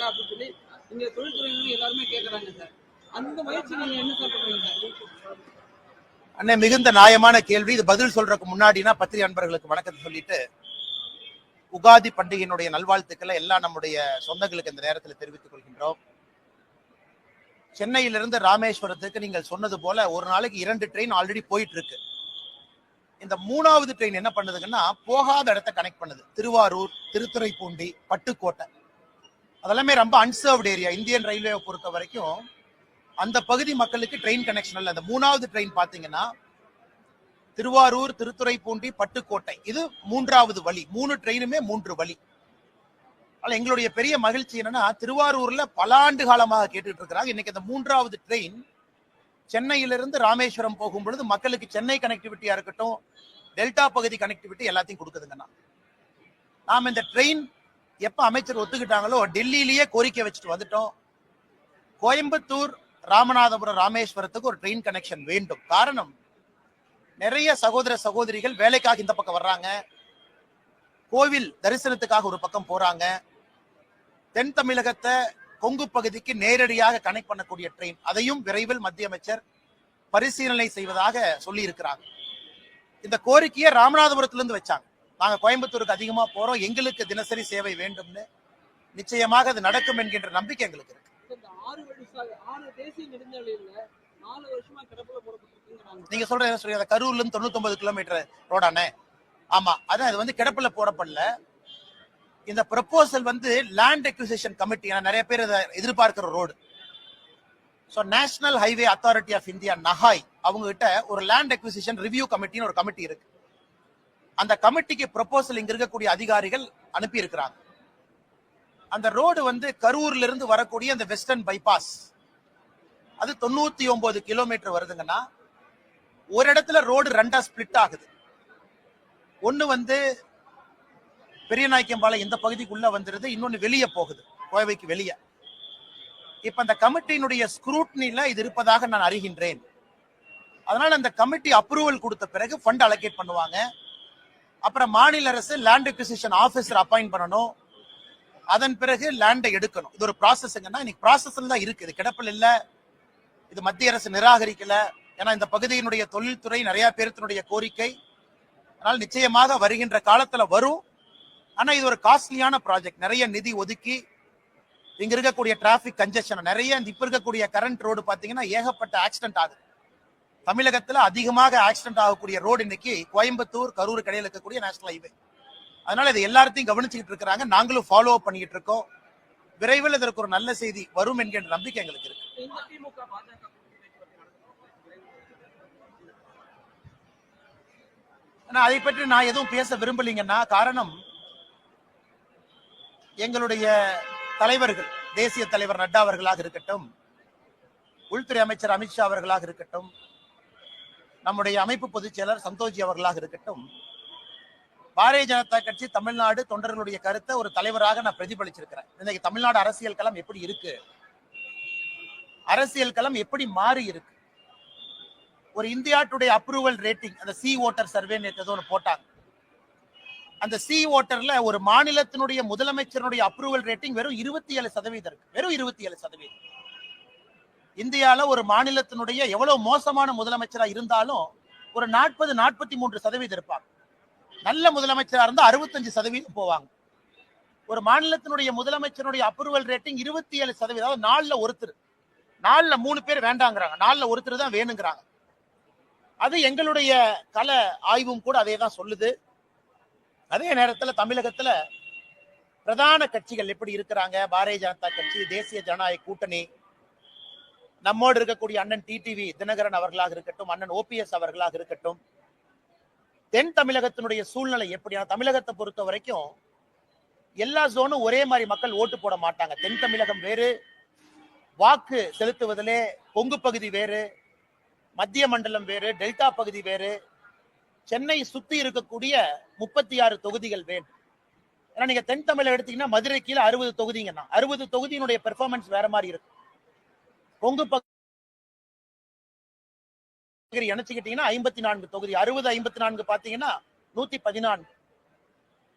அப்படின்னு சொல்லி இங்க தொழில்துறையினர் எல்லாருமே கேட்கறாங்க சார். அந்த முயற்சி நீங்க என்ன சார் பண்றீங்க சார்? அண்ணே, மிகுந்த நியாயமான கேள்வி. இது பதில் சொல்றதுக்கு முன்னாடினா பத்திரிகை நண்பர்களுக்கு வணக்கத்தை சொல்லிட்டு உகாதி பண்டிகையினுடைய நல்வாழ்த்துக்களை எல்லாம் நம்முடைய சொந்தங்களுக்கு இந்த நேரத்தில் தெரிவித்துக் கொள்கின்றோம். சென்னையிலிருந்து ராமேஸ்வரத்துக்கு நீங்கள் சொன்னது போல ஒரு நாளைக்கு 2 ட்ரெயின் ஆல்ரெடி போயிட்டு இருக்கு. இந்த 3வது ட்ரெயின் என்ன பண்ணுதுங்கன்னா போகாத இடத்த கனெக்ட் பண்ணுது. திருவாரூர், திருத்துறைப்பூண்டி, பட்டுக்கோட்டை அதெல்லாமே ரொம்ப அன்சர்வ்டு ஏரியா. இந்தியன் ரயில்வேவை பொறுத்த வரைக்கும் அந்த பகுதி மக்களுக்கு ட்ரெயின் கனெக்ஷன் இல்லை. அந்த 3வது ட்ரெயின் பாத்தீங்கன்னா திருவாரூர், திருத்துறைப்பூண்டி, பட்டுக்கோட்டை, இது 3வது வழி. 3 ட்ரெயினுமே 3 வழி. எங்களுடைய பெரிய மகிழ்ச்சி என்னன்னா திருவாரூர்ல பல ஆண்டு காலமாக கேட்டுட்டு இருக்கிறாங்க. இன்னைக்கு அந்த 3வது ட்ரெயின் சென்னையிலிருந்து ராமேஸ்வரம் போகும் பொழுது மக்களுக்கு சென்னை கனெக்டிவிட்டியா இருக்கட்டும், டெல்டா பகுதி கனெக்டிவிட்டி எல்லாத்தையும் கொடுக்குதுங்கண்ணா. நாம இந்த ட்ரெயின் எப்ப அமைச்சர் ஒத்துக்கிட்டாங்களோ டெல்லியிலேயே கோரிக்கை வச்சுட்டு வந்துட்டோம். கோயம்புத்தூர், ராமநாதபுரம், ராமேஸ்வரத்துக்கு ஒரு ட்ரெயின் கனெக்ஷன் வேண்டும். காரணம், நிறைய சகோதர சகோதரிகள் வேலைக்காக இந்த பக்கம் வர்றாங்க, கோவில் தரிசனத்துக்காக ஒரு பக்கம் போறாங்க. தென் தமிழகத்தை கொங்கு பகுதிக்கு நேரடியாக கனெக்ட் பண்ணக்கூடிய ட்ரெயின், அதையும் விரைவில் மத்திய அமைச்சர் பரிசீலனை செய்வதாக சொல்லி இருக்கிறாங்க. இந்த கோரிக்கையை ராமநாதபுரத்திலிருந்து வச்சாங்க. நாங்க கோயம்புத்தூருக்கு அதிகமா போறோம், எங்களுக்கு தினசரி சேவை வேண்டும்னு. நிச்சயமாக அது நடக்கும் என்கின்ற நம்பிக்கை எங்களுக்கு இருக்கு. நீங்க சொல்ற கரூர்ல இருந்து 99 கிலோமீட்டர் ரோடானே? ஆமா, அதான் இது வந்து கிடப்புல போடப்படல. இந்த ப்ரொபோசல் வந்து லேண்ட் அக்விசிஷன் கமிட்டி, நிறைய பேர் எதிர்பார்க்கிற road. So National Highway Authority of India, NHAI, அவங்க கிட்ட ஒரு லேண்ட் அக்விசிஷன் ரிவ்யூ கமிட்டின்னு ஒரு கமிட்டி இருக்கு. அந்த கமிட்டிக்கு ப்ரொபோசல் இங்க இருக்கக்கூடிய அதிகாரிகள் அனுப்பி இருக்கிறாங்க. அந்த ரோடு வந்து கரூர்ல இருந்து வரக்கூடிய அந்த வெஸ்டர்ன் பைபாஸ், அது 99 கிலோமீட்டர் வருதுங்கன்னா ஒரு இடத்துல ரோடு 2ஆ ஸ்பிளிட் ஆகுது. ஒன்னு வந்து பெரியநாயக்கம்பாளையம் இந்த பகுதிக்குள்ள வந்துருது, இன்னொன்னு வெளியே போகுது, கோவைக்கு வெளியே. இப்ப அந்த கமிட்டியினுடைய ஸ்க்ரூட்னில இது இருப்பதாக நான் அறிகின்றேன். அதனால அந்த கமிட்டி அப்ரூவல் கொடுத்த பிறகு ஃபண்ட் அலோகேட் பண்ணுவாங்க. அப்புறம் மாநில அரசு லேண்ட் அக்விசிஷன் ஆபீசர் அப்பாயிண்ட் பண்ணணும். அதன் பிறகு லேண்டை எடுக்கணும். இது ஒரு ப்ராசஸ்ங்கன்னா இன்னைக்கு ப்ராசஸ்ல தான் இருக்கு. இது கிடப்பில் இல்ல, இது மத்திய அரசு நிராகரிக்கல. ஏன்னா இந்த பகுதியினுடைய தொழில்துறை நிறைய பேருத்தினுடைய கோரிக்கை. அதனால் நிச்சயமாக வருகின்ற காலத்துல வரும். ஆனா இது ஒரு காஸ்ட்லியான ப்ராஜெக்ட். நிறைய நிதி ஒதுக்கி இங்க இருக்கக்கூடிய டிராபிக் கன்ஜெஷன், நிறைய இப்ப இருக்கக்கூடிய கரண்ட் ரோடு பாத்தீங்கன்னா ஏகப்பட்ட ஆக்சிடென்ட் ஆகுது. தமிழகத்துல அதிகமாக ஆக்சிடென்ட் ஆகக்கூடிய ரோடு இன்னைக்கு கோயம்புத்தூர், கரூர் கடையில் இருக்கக்கூடிய நேஷனல் ஹைவே. அதனால இது எல்லாத்தையும் கவனிச்சுக்கிட்டு இருக்கிறாங்க. நாங்களும் ஃபாலோ அப் பண்ணிட்டு இருக்கோம். விரைவில் இதற்கு ஒரு நல்ல செய்தி வரும் என்கின்ற நம்பிக்கை எங்களுக்கு இருக்கு. அதை பற்றி நான் எதுவும் பேச விரும்பலீங்கன்னா, காரணம் எங்களுடைய தலைவர்கள், தேசிய தலைவர் நட்டா அவர்களாக இருக்கட்டும், உள்துறை அமைச்சர் அமித்ஷா அவர்களாக இருக்கட்டும், நம்முடைய அமைப்பு பொதுச் செயலர் சந்தோஷ்ஜி அவர்களாக இருக்கட்டும், பாரதிய ஜனதா கட்சி தமிழ்நாடு தொண்டர்களுடைய கருத்தை ஒரு தலைவராக நான் பிரதிபலிச்சிருக்கிறேன். இன்னைக்கு தமிழ்நாடு அரசியல் களம் எப்படி இருக்கு, அரசியல் களம் எப்படி மாறி இருக்கு. ஒரு இந்தியா டுடே அப்ரூவல் ரேட்டிங், அந்த சி ஓட்டர் சர்வே ஏதோ ஒன்று போட்டாங்க. அந்த சி ஓட்டர்ல ஒரு மாநிலத்தினுடைய முதலமைச்சருடைய அப்ரூவல் ரேட்டிங் வெறும் 27% இருக்கு. வெறும் 27%. இந்தியால ஒரு மாநிலத்தினுடைய எவ்வளவு மோசமான முதலமைச்சரா இருந்தாலும் ஒரு 40-43% இருப்பாங்க. நல்ல முதலமைச்சரா இருந்தா 65% போவாங்க. ஒரு மாநிலத்தினுடைய முதலமைச்சருடைய அப்ரூவல் ரேட்டிங் 27%. அதாவது 4ல் ஒருத்தர், 4ல் 3 பேர் வேண்டாங்கிறாங்க, 4ல் ஒருத்தர் தான் வேணுங்கிறாங்க. அது எங்களுடைய கள ஆய்வும் கூட அதே தான் சொல்லுது. அதே நேரத்தில் தமிழகத்துல பிரதான கட்சிகள் எப்படி இருக்கிறாங்க, பாரதிய ஜனதா கட்சி, தேசிய ஜனநாயக கூட்டணி, நம்மோடு இருக்கக்கூடிய அண்ணன் டிடிவி தினகரன் அவர்களாக இருக்கட்டும், அண்ணன் ஓபிஎஸ் அவர்களாக இருக்கட்டும், தென் தமிழகத்தினுடைய சூழ்நிலை எப்படி? தமிழகத்தை பொறுத்த வரைக்கும் எல்லா ஜோனும் ஒரே மாதிரி மக்கள் ஓட்டு போட மாட்டாங்க. தென் தமிழகம் வேறு, வாக்கு செலுத்துவதிலே கொங்கு பகுதி வேறு, மத்திய மண்டலம் வேறு, டெல்டா பகுதி வேறு, சென்னை சுத்தி இருக்கக்கூடிய 36 தொகுதிகள் வேணும். ஏன்னா நீங்க தென் தமிழக எடுத்தீங்கன்னா மதுரை கீழே 60 தொகுதிங்கன்னா 60 தொகுதியினுடைய பெர்ஃபார்மன்ஸ் வேற மாதிரி இருக்கு. கொங்கு பகுதி இணைச்சுக்கிட்டீங்கன்னா 54 தொகுதி, 60-54 பாத்தீங்கன்னா 114.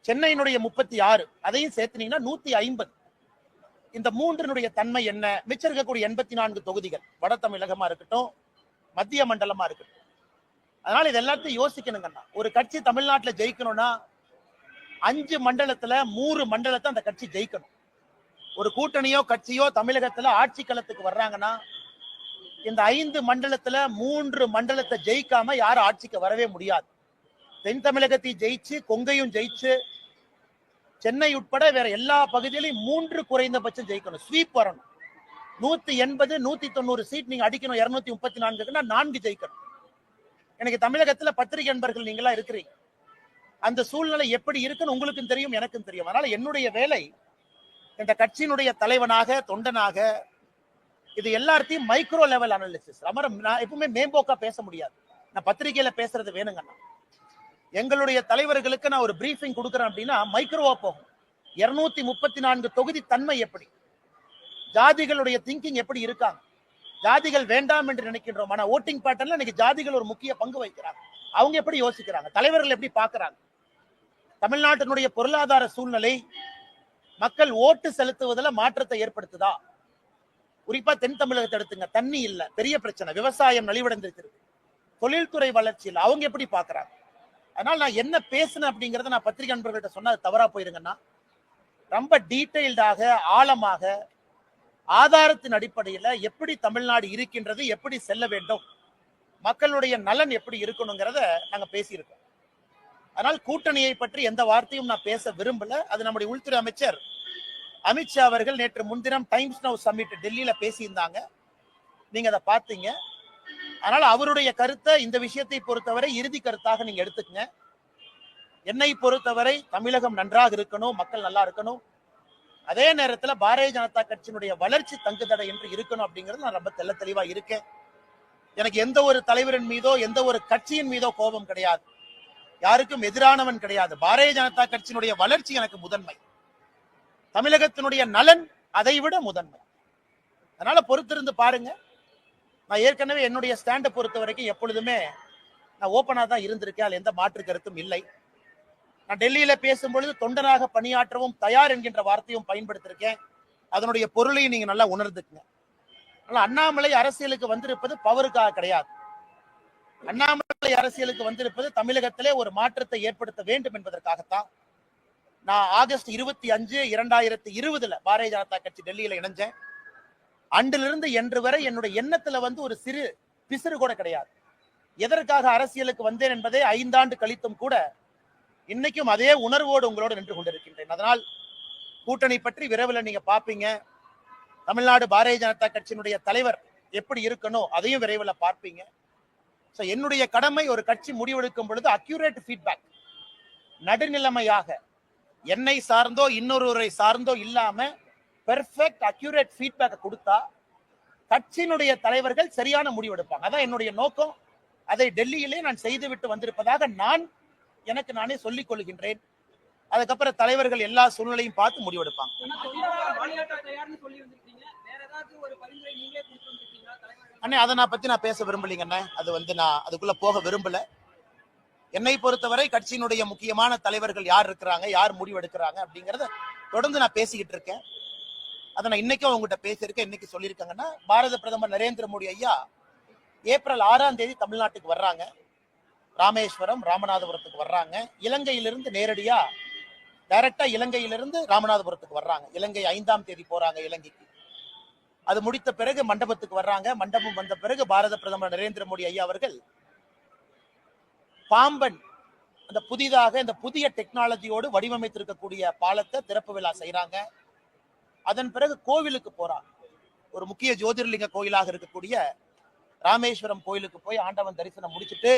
சென்னையினுடைய 36 அதையும் சேர்த்துனீங்கன்னா 150. இந்த மூன்றினுடைய தன்மை என்ன? மிச்சம் இருக்கக்கூடிய 84 தொகுதிகள் வட தமிழகமா இருக்கட்டும், மத்திய மண்டலமா இருக்கட்டும். அதனால இது எல்லாத்தையும் யோசிக்கணுங்கண்ணா. ஒரு கட்சி தமிழ்நாட்டுல ஜெயிக்கணும்னா 5 மண்டலத்துல 3 மண்டலத்தை அந்த கட்சி ஜெயிக்கணும். ஒரு கூட்டணியோ கட்சியோ தமிழகத்துல ஆட்சி களத்துக்கு வர்றாங்கன்னா இந்த 5 மண்டலத்துல 3 மண்டலத்தை ஜெயிக்காம யாரும் ஆட்சிக்கு வரவே முடியாது. தென் தமிழகத்தை ஜெயிச்சு, கொங்கையும் ஜெயிச்சு, சென்னை உட்பட வேற எல்லா பகுதியிலையும் 3 குறைந்தபட்சம் ஜெயிக்கணும். ஸ்வீப் வரணும். 180 190 சீட் நீங்க அடிக்கணும். 234க்குன்னா 4 ஜெயிக்கணும். எனக்கு தமிழகத்துல பத்திரிகை நண்பர்கள் நீங்களா இருக்கிறீங்க. அந்த சூழ்நிலை எப்படி இருக்குன்னு உங்களுக்கும் தெரியும், எனக்கும் தெரியும். அதனால என்னுடைய வேலை இந்த கட்சியினுடைய தலைவனாக, தொண்டனாக, இது எல்லாத்தையும் மைக்ரோ லெவல் அனாலிசிஸ். நான் எப்பவுமே மேம்போக்கா பேச முடியாது. நான் பத்திரிகையில பேசுறது வேணுங்கண்ணா. எங்களுடைய தலைவர்களுக்கு நான் ஒரு பிரீஃபிங் கொடுக்குறேன் அப்படின்னா மைக்ரோவா போகும். 234 தொகுதி தன்மை எப்படி, ஜாதிகளுடைய திங்கிங் எப்படி இருக்காங்க, ஜாதிகள் வேண்டாம் என்று நினைக்கின்றோம். ஆனா ஓட்டிங் பேட்டர்ன்ல இன்னைக்கு ஜாதிகள் ஒரு முக்கிய பங்கு வகிக்கிறாங்க. அவங்க எப்படி யோசிக்கிறாங்க, தலைவர்கள் எப்படி பாக்குறாங்க, தமிழ்நாட்டினுடைய பொருளாதார சூழ்நிலை மக்கள் ஓட்டு செலுத்துவதில் மாற்றத்தை ஏற்படுத்துதா? குறிப்பா தென் தமிழகத்தை எடுத்துங்க. தண்ணி இல்ல, பெரிய பிரச்சனை. விவசாயம் நலிவடைந்திருக்கு. தொழில்துறை வளர்ச்சியில் அவங்க எப்படி பாக்குறாங்க? அதனால நான் என்ன பேசுனேன் அப்படிங்கறத நான் பத்திரிகை நண்பர்கள்ட்ட சொன்னா அது தவறா போயிருங்கன்னா, ரொம்ப டீடைல்டாக, ஆழமாக, ஆதாரத்தின் அடிப்படையில எப்படி தமிழ்நாடு இருக்கின்றது, எப்படி செல்ல வேண்டும், மக்களுடைய நலன் எப்படி இருக்கணுங்கிறத நாங்க பேசியிருக்கோம். அதனால் கூட்டணியை பற்றி எந்த வார்த்தையும் நான் பேச விரும்பல. அது நம்முடைய உள்துறை அமைச்சர் அமித்ஷா அவர்கள் நேற்று முன்தினம் டைம்ஸ் நவ் சம்மிட் டெல்லியில பேசியிருந்தாங்க. நீங்க அதை பார்த்தீங்க. அதனால அவருடைய கருத்தை, இந்த விஷயத்தை பொறுத்தவரை இறுதி கருத்தாக நீங்க எடுத்துக்கங்க. என்னை பொறுத்தவரை தமிழகம் நன்றாக இருக்கணும், மக்கள் நல்லா இருக்கணும். அதே நேரத்துல பாரதிய ஜனதா கட்சியினுடைய வளர்ச்சி தங்குதடை என்று இருக்கணும் அப்படிங்கிறது நான் ரொம்ப தெள்ள தெளிவா இருக்கேன். எனக்கு எந்த ஒரு தலைவரின் மீதோ எந்த ஒரு கட்சியின் மீதோ கோபம் கிடையாது. யாருக்கும் எதிரானவன் கிடையாது. பாரதிய ஜனதா கட்சியினுடைய வளர்ச்சி எனக்கு முதன்மை, தமிழகத்தினுடைய நலன் அதை விட முதன்மை. அதனால பொறுத்திருந்து பாருங்க. நான் ஏற்கனவே என்னுடைய ஸ்டாண்டை பொறுத்த வரைக்கும் எப்பொழுதுமே நான் ஓப்பனா தான் இருந்திருக்கேன். அதுல எந்த மாற்று கருத்தும் இல்லை. நான் டெல்லியில பேசும்பொழுது தொண்டனாக பணியாற்றவும் தயார் என்கின்ற வார்த்தையும் பயன்படுத்திருக்கேன். அதனுடைய பொருளையும் நீங்க நல்லா உணர்ந்துக்குங்க. அதனால அண்ணாமலை அரசியலுக்கு வந்திருப்பது பவருக்காக கிடையாது. அண்ணாமலை அரசியலுக்கு வந்திருப்பது தமிழகத்திலே ஒரு மாற்றத்தை ஏற்படுத்த வேண்டும் என்பதற்காகத்தான். நான் ஆகஸ்ட் 25, 2020 பாரதிய ஜனதா கட்சி டெல்லியில இணைஞ்சேன். அன்றிலிருந்து என்று வரை என்னுடைய எண்ணத்துல ஒரு சிறு பிசிறு கூட கிடையாது. எதற்காக அரசியலுக்கு வந்தேன் என்பதை 5 ஆண்டு கழித்தும் கூட இன்னைக்கும் அதே உணர்வோடு உங்களோடு நின்று கொண்டிருக்கின்றேன். அதனால் கூட்டணி பற்றி விரைவில் நீங்க பாப்பீங்க. தமிழ்நாடு பாரதிய ஜனதா கட்சியினுடைய தலைவர் எப்படி இருக்கணும் அதையும் விரைவில் பார்ப்பீங்க. என்னுடைய கடமை ஒரு கட்சி முடிவெடுக்கும் பொழுது அக்யூரேட் ஃபீட்பேக், நடுநிலைமையாக, என்னை சார்ந்தோ இன்னொருவரை சார்ந்தோ இல்லாம பெர்ஃபெக்ட் அக்யூரேட் ஃபீட்பேக் கொடுத்தா கட்சியினுடைய தலைவர்கள் சரியான முடிவெடுப்பாங்க. அதான் என்னுடைய நோக்கம். அதை டெல்லியிலே நான் செய்துவிட்டு வந்திருப்பதாக நான் எனக்கு நானே சொல்லிக் கொள்கின்றேன். அதுக்கப்புறம் தலைவர்கள் எல்லா சூழ்நிலையும் பார்த்து முடிவெடுப்பாங்க. அண்ணே, அதை நான் பத்தி நான் பேச விரும்பலீங்க அண்ணே. அது நான் அதுக்குள்ள போக விரும்பல. என்னை பொறுத்தவரை கட்சியினுடைய முக்கியமான தலைவர்கள் யார் இருக்கிறாங்க, யார் முடிவெடுக்கிறாங்க அப்படிங்கறத தொடர்ந்து நான் பேசிக்கிட்டு இருக்கேன். அதை நான் இன்னைக்கும் உங்ககிட்ட பேசியிருக்கேன். இன்னைக்கு சொல்லியிருக்காங்கன்னா, பாரத பிரதமர் நரேந்திர மோடி ஐயா ஏப்ரல் 6ஆம் தேதி தமிழ்நாட்டுக்கு வர்றாங்க. ராமேஸ்வரம், ராமநாதபுரத்துக்கு வர்றாங்க. இலங்கையிலிருந்து நேரடியா டைரக்டா இலங்கையிலிருந்து ராமநாதபுரத்துக்கு வர்றாங்க. இலங்கை 5ஆம் தேதி போறாங்க இலங்கைக்கு. அது முடித்த பிறகு மண்டபத்துக்கு வர்றாங்க. மண்டபம் வந்த பிறகு பாரத பிரதமர் நரேந்திர மோடி ஐயா அவர்கள் பாம்பன் அந்த புதிதாக இந்த புதிய டெக்னாலஜியோடு வடிவமைத்திருக்கக்கூடிய பாலத்தை திறப்பு விழா செய்யறாங்க. அதன் பிறகு கோவிலுக்கு போறாங்க. ஒரு முக்கிய ஜோதிர்லிங்க கோயிலாக இருக்கக்கூடிய ராமேஸ்வரம் கோயிலுக்கு போய் ஆண்டவன் தரிசனம் முடிச்சுட்டு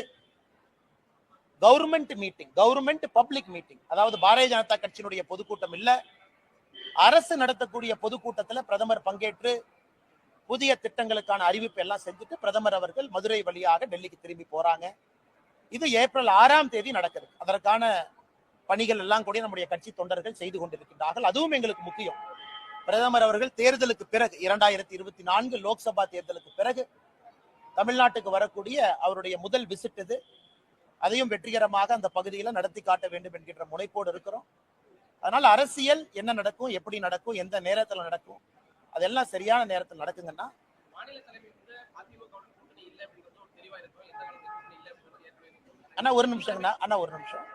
government meeting, government public meeting, அதாவது பாரதிய ஜனதா கட்சியினுடைய பொதுக்கூட்டம் இல்ல, அரசு நடத்தக்கூடிய பொதுக்கூட்டத்தில் பிரதமர் பங்கேற்று புதிய திட்டங்களுக்கான அறிவிப்பு எல்லாம் செஞ்சுட்டு பிரதமர் அவர்கள் மதுரை வழியாக டெல்லிக்கு திரும்பி போறாங்க. இது ஏப்ரல் 6ஆம் தேதி நடக்குது. அதற்கான பணிகள் எல்லாம் கூட நம்முடைய கட்சி தொண்டர்கள் செய்து கொண்டிருக்கின்றார்கள். அதுவும் எங்களுக்கு முக்கியம். பிரதமர் அவர்கள் தேர்தலுக்கு பிறகு 2024 லோக்சபா தேர்தலுக்கு பிறகு தமிழ்நாட்டுக்கு வரக்கூடிய அவருடைய முதல் விசிட் இது. அதையும் வெற்றிகரமாக அந்த பகுதியில் நடத்தி காட்ட வேண்டும் என்கின்ற முனைப்போடு இருக்கிறோம். அதனால அரசியல் என்ன நடக்கும், எப்படி நடக்கும், எந்த நேரத்துல நடக்கும், அதெல்லாம் சரியான நேரத்தில் நடக்குங்கன்னா மாநில தலைமை வந்து அதிமுக கூட்டணி இல்லை அப்படிங்கிறது ஒரு தெளிவா இருக்கும். எந்த காலத்துல கூட்டணி இல்லை அப்படிங்கிறது அண்ணா ஒரு நிமிஷம்ண்ணா, அண்ணா ஒரு நிமிஷம்.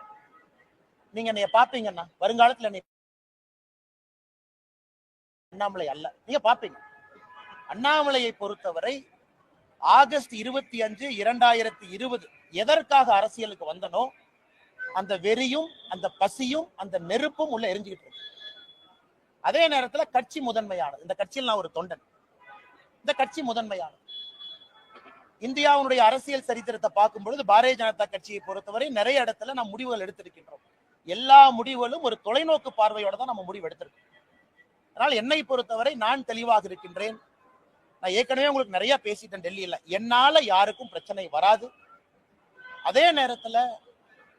நீங்க என்னைய பாப்பீங்கண்ணா, வருங்காலத்துல நீ அண்ணாமலை அல்ல, நீங்க பாப்பீங்க. அண்ணாமலையை பொறுத்தவரை ஆகஸ்ட் 25, 2020 எதற்காக அரசியலுக்கு வந்தனோ அந்த வெறியும் அந்த பசியும் அந்த நெருப்பும் உள்ள எரிஞ்சுக்கிட்டு இருக்கு. அதே நேரத்துல கட்சி முதன்மையானது. இந்த கட்சியில் நான் ஒரு தொண்டன். இந்த கட்சி முதன்மையானது. இந்தியாவுடைய அரசியல் சரித்திரத்தை பார்க்கும் பொழுது பாரதிய ஜனதா கட்சியை பொறுத்தவரை நிறைய இடத்துல நாம் முடிவுகள் எடுத்திருக்கின்றோம். எல்லா முடிவுகளும் ஒரு தொலைநோக்கு பார்வையோட தான் நம்ம முடிவு எடுத்திருக்கோம். அதனால் என்னை பொறுத்தவரை நான் தெளிவாக இருக்கின்றேன். நான் ஏற்கனவே உங்களுக்கு நிறைய பேசிட்டேன் டெல்லியில. என்னால யாருக்கும் பிரச்சனை வராது. அதே நேரத்துல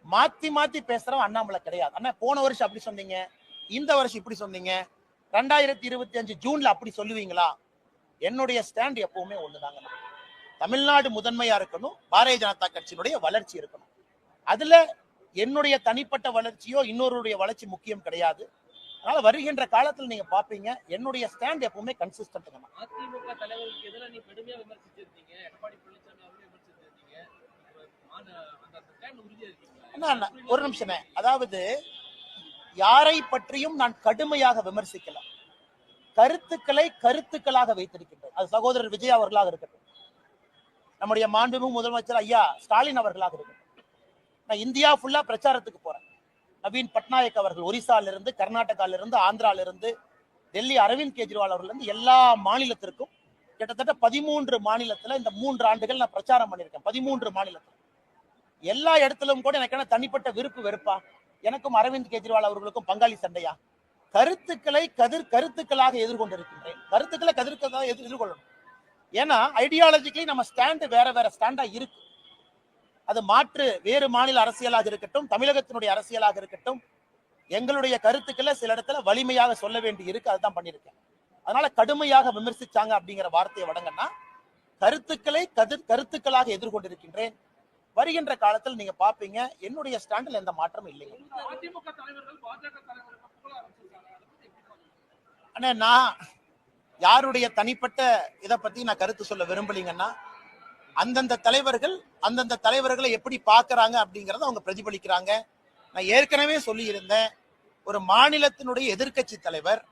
மாத்தி மாத்தி பேசுறவன் அண்ணாமலை கிடையாது. அண்ணா போன வருஷம் அப்படி சொன்னீங்க, இந்த வருஷம் இப்படி சொன்னீங்க, 2025 ஜூன்ல அப்படி சொல்லுவீங்களா? என்னுடைய ஸ்டாண்ட் எப்பவுமே ஒண்ணுதாங்க. தமிழ்நாடு முதன்மையா இருக்கணும், பாரதிய ஜனதா கட்சியினுடைய வளர்ச்சி இருக்கணும். அதுல என்னுடைய தனிப்பட்ட வளர்ச்சியோ இன்னொருடைய வளர்ச்சி முக்கியம் கிடையாது. அதனால வருகின்ற காலத்துல நீங்க பாப்பீங்க என்னுடைய ஸ்டாண்ட் எப்பவுமே கன்சிஸ்டன்ட். அதிமுக தலைவருக்கு எதிராக நீ கடுமையா விமர்சிச்சிருக்கீங்க, எடப்பாடி பழனிசாமி அவர்களே விமர்சிச்சிருக்கீங்க, அந்த ஸ்டாண்ட் உறுதியா இருக்கீங்க. ஒரு நிமிஷமே, அதாவது யாரை பற்றியும் நான் கடுமையாக விமர்சிக்கல, கருத்துக்களை கருத்துக்களாக வைத்திருக்கின்றேன். அது சகோதரர் விஜய் அவர்களாக இருக்கட்டும், நம்முடைய மாண்புமிகு முதலமைச்சர் ஐயா ஸ்டாலின் அவர்களாக இருக்கட்டும். நான் இந்தியா ஃபுல்லா பிரச்சாரத்துக்கு போறேன். நவீன் பட்நாயக் அவர்கள் ஒரிசால இருந்து, கர்நாடகால இருந்து, ஆந்திரால இருந்து, டெல்லி அரவிந்த் கெஜ்ரிவால் அவர்கள் இருந்து எல்லா மாநிலத்திற்கும் கிட்டத்தட்ட 13 மாநிலத்துல இந்த 3 ஆண்டுகள் நான் பிரச்சாரம் பண்ணியிருக்கேன். 13 மாநிலத்தில் எல்லா இடத்திலும் கூட எனக்கு என்ன தனிப்பட்ட விருப்பு வெறுப்பா? எனக்கும் அரவிந்த் கெஜ்ரிவால் அவர்களுக்கும் பங்காளி சண்டையா? கருத்துக்களை கருத்துக்களாக எதிர்கொண்டிருக்கின்றேன். கருத்துக்களை கதிர்க்களாக எதிர்கொள்ளணும். ஏன்னா ஐடியாலஜிக்கலி நம்ம ஸ்டாண்டு வேற வேற ஸ்டாண்டா இருக்கு. அது மாற்று வேறு மாநில அரசியலாக இருக்கட்டும், தமிழகத்தினுடைய அரசியலாக இருக்கட்டும், எங்களுடைய கருத்துக்களை சில இடத்துல வலிமையாக சொல்ல வேண்டி இருக்கு. அதுதான் பண்ணியிருக்கேன். அதனால கடுமையாக விமர்சிச்சாங்க அப்படிங்கிற வார்த்தையை வழங்கன்னா கருத்துக்களை கருத்துக்களாக எதிர்கொண்டிருக்கின்றேன். வருகின்ற காலத்தில் நீங்க பாப்பீங்க என்னுடைய ஸ்டாண்டில் எந்த மாற்றமும் இல்லைங்க. அண்ணா நான் யாருடைய தனிப்பட்ட இதை பத்தி நான் கருத்து சொல்ல விரும்பலீங்கன்னா, அந்தந்த தலைவர்களை எப்படி பாக்குறாங்க அப்படிங்கறத அவங்க பிரதிபலிக்கிறாங்க. நான் ஏற்கனவே சொல்லி இருந்தேன், ஒரு மாநிலத்தினுடைய எதிர்க்கட்சி தலைவர்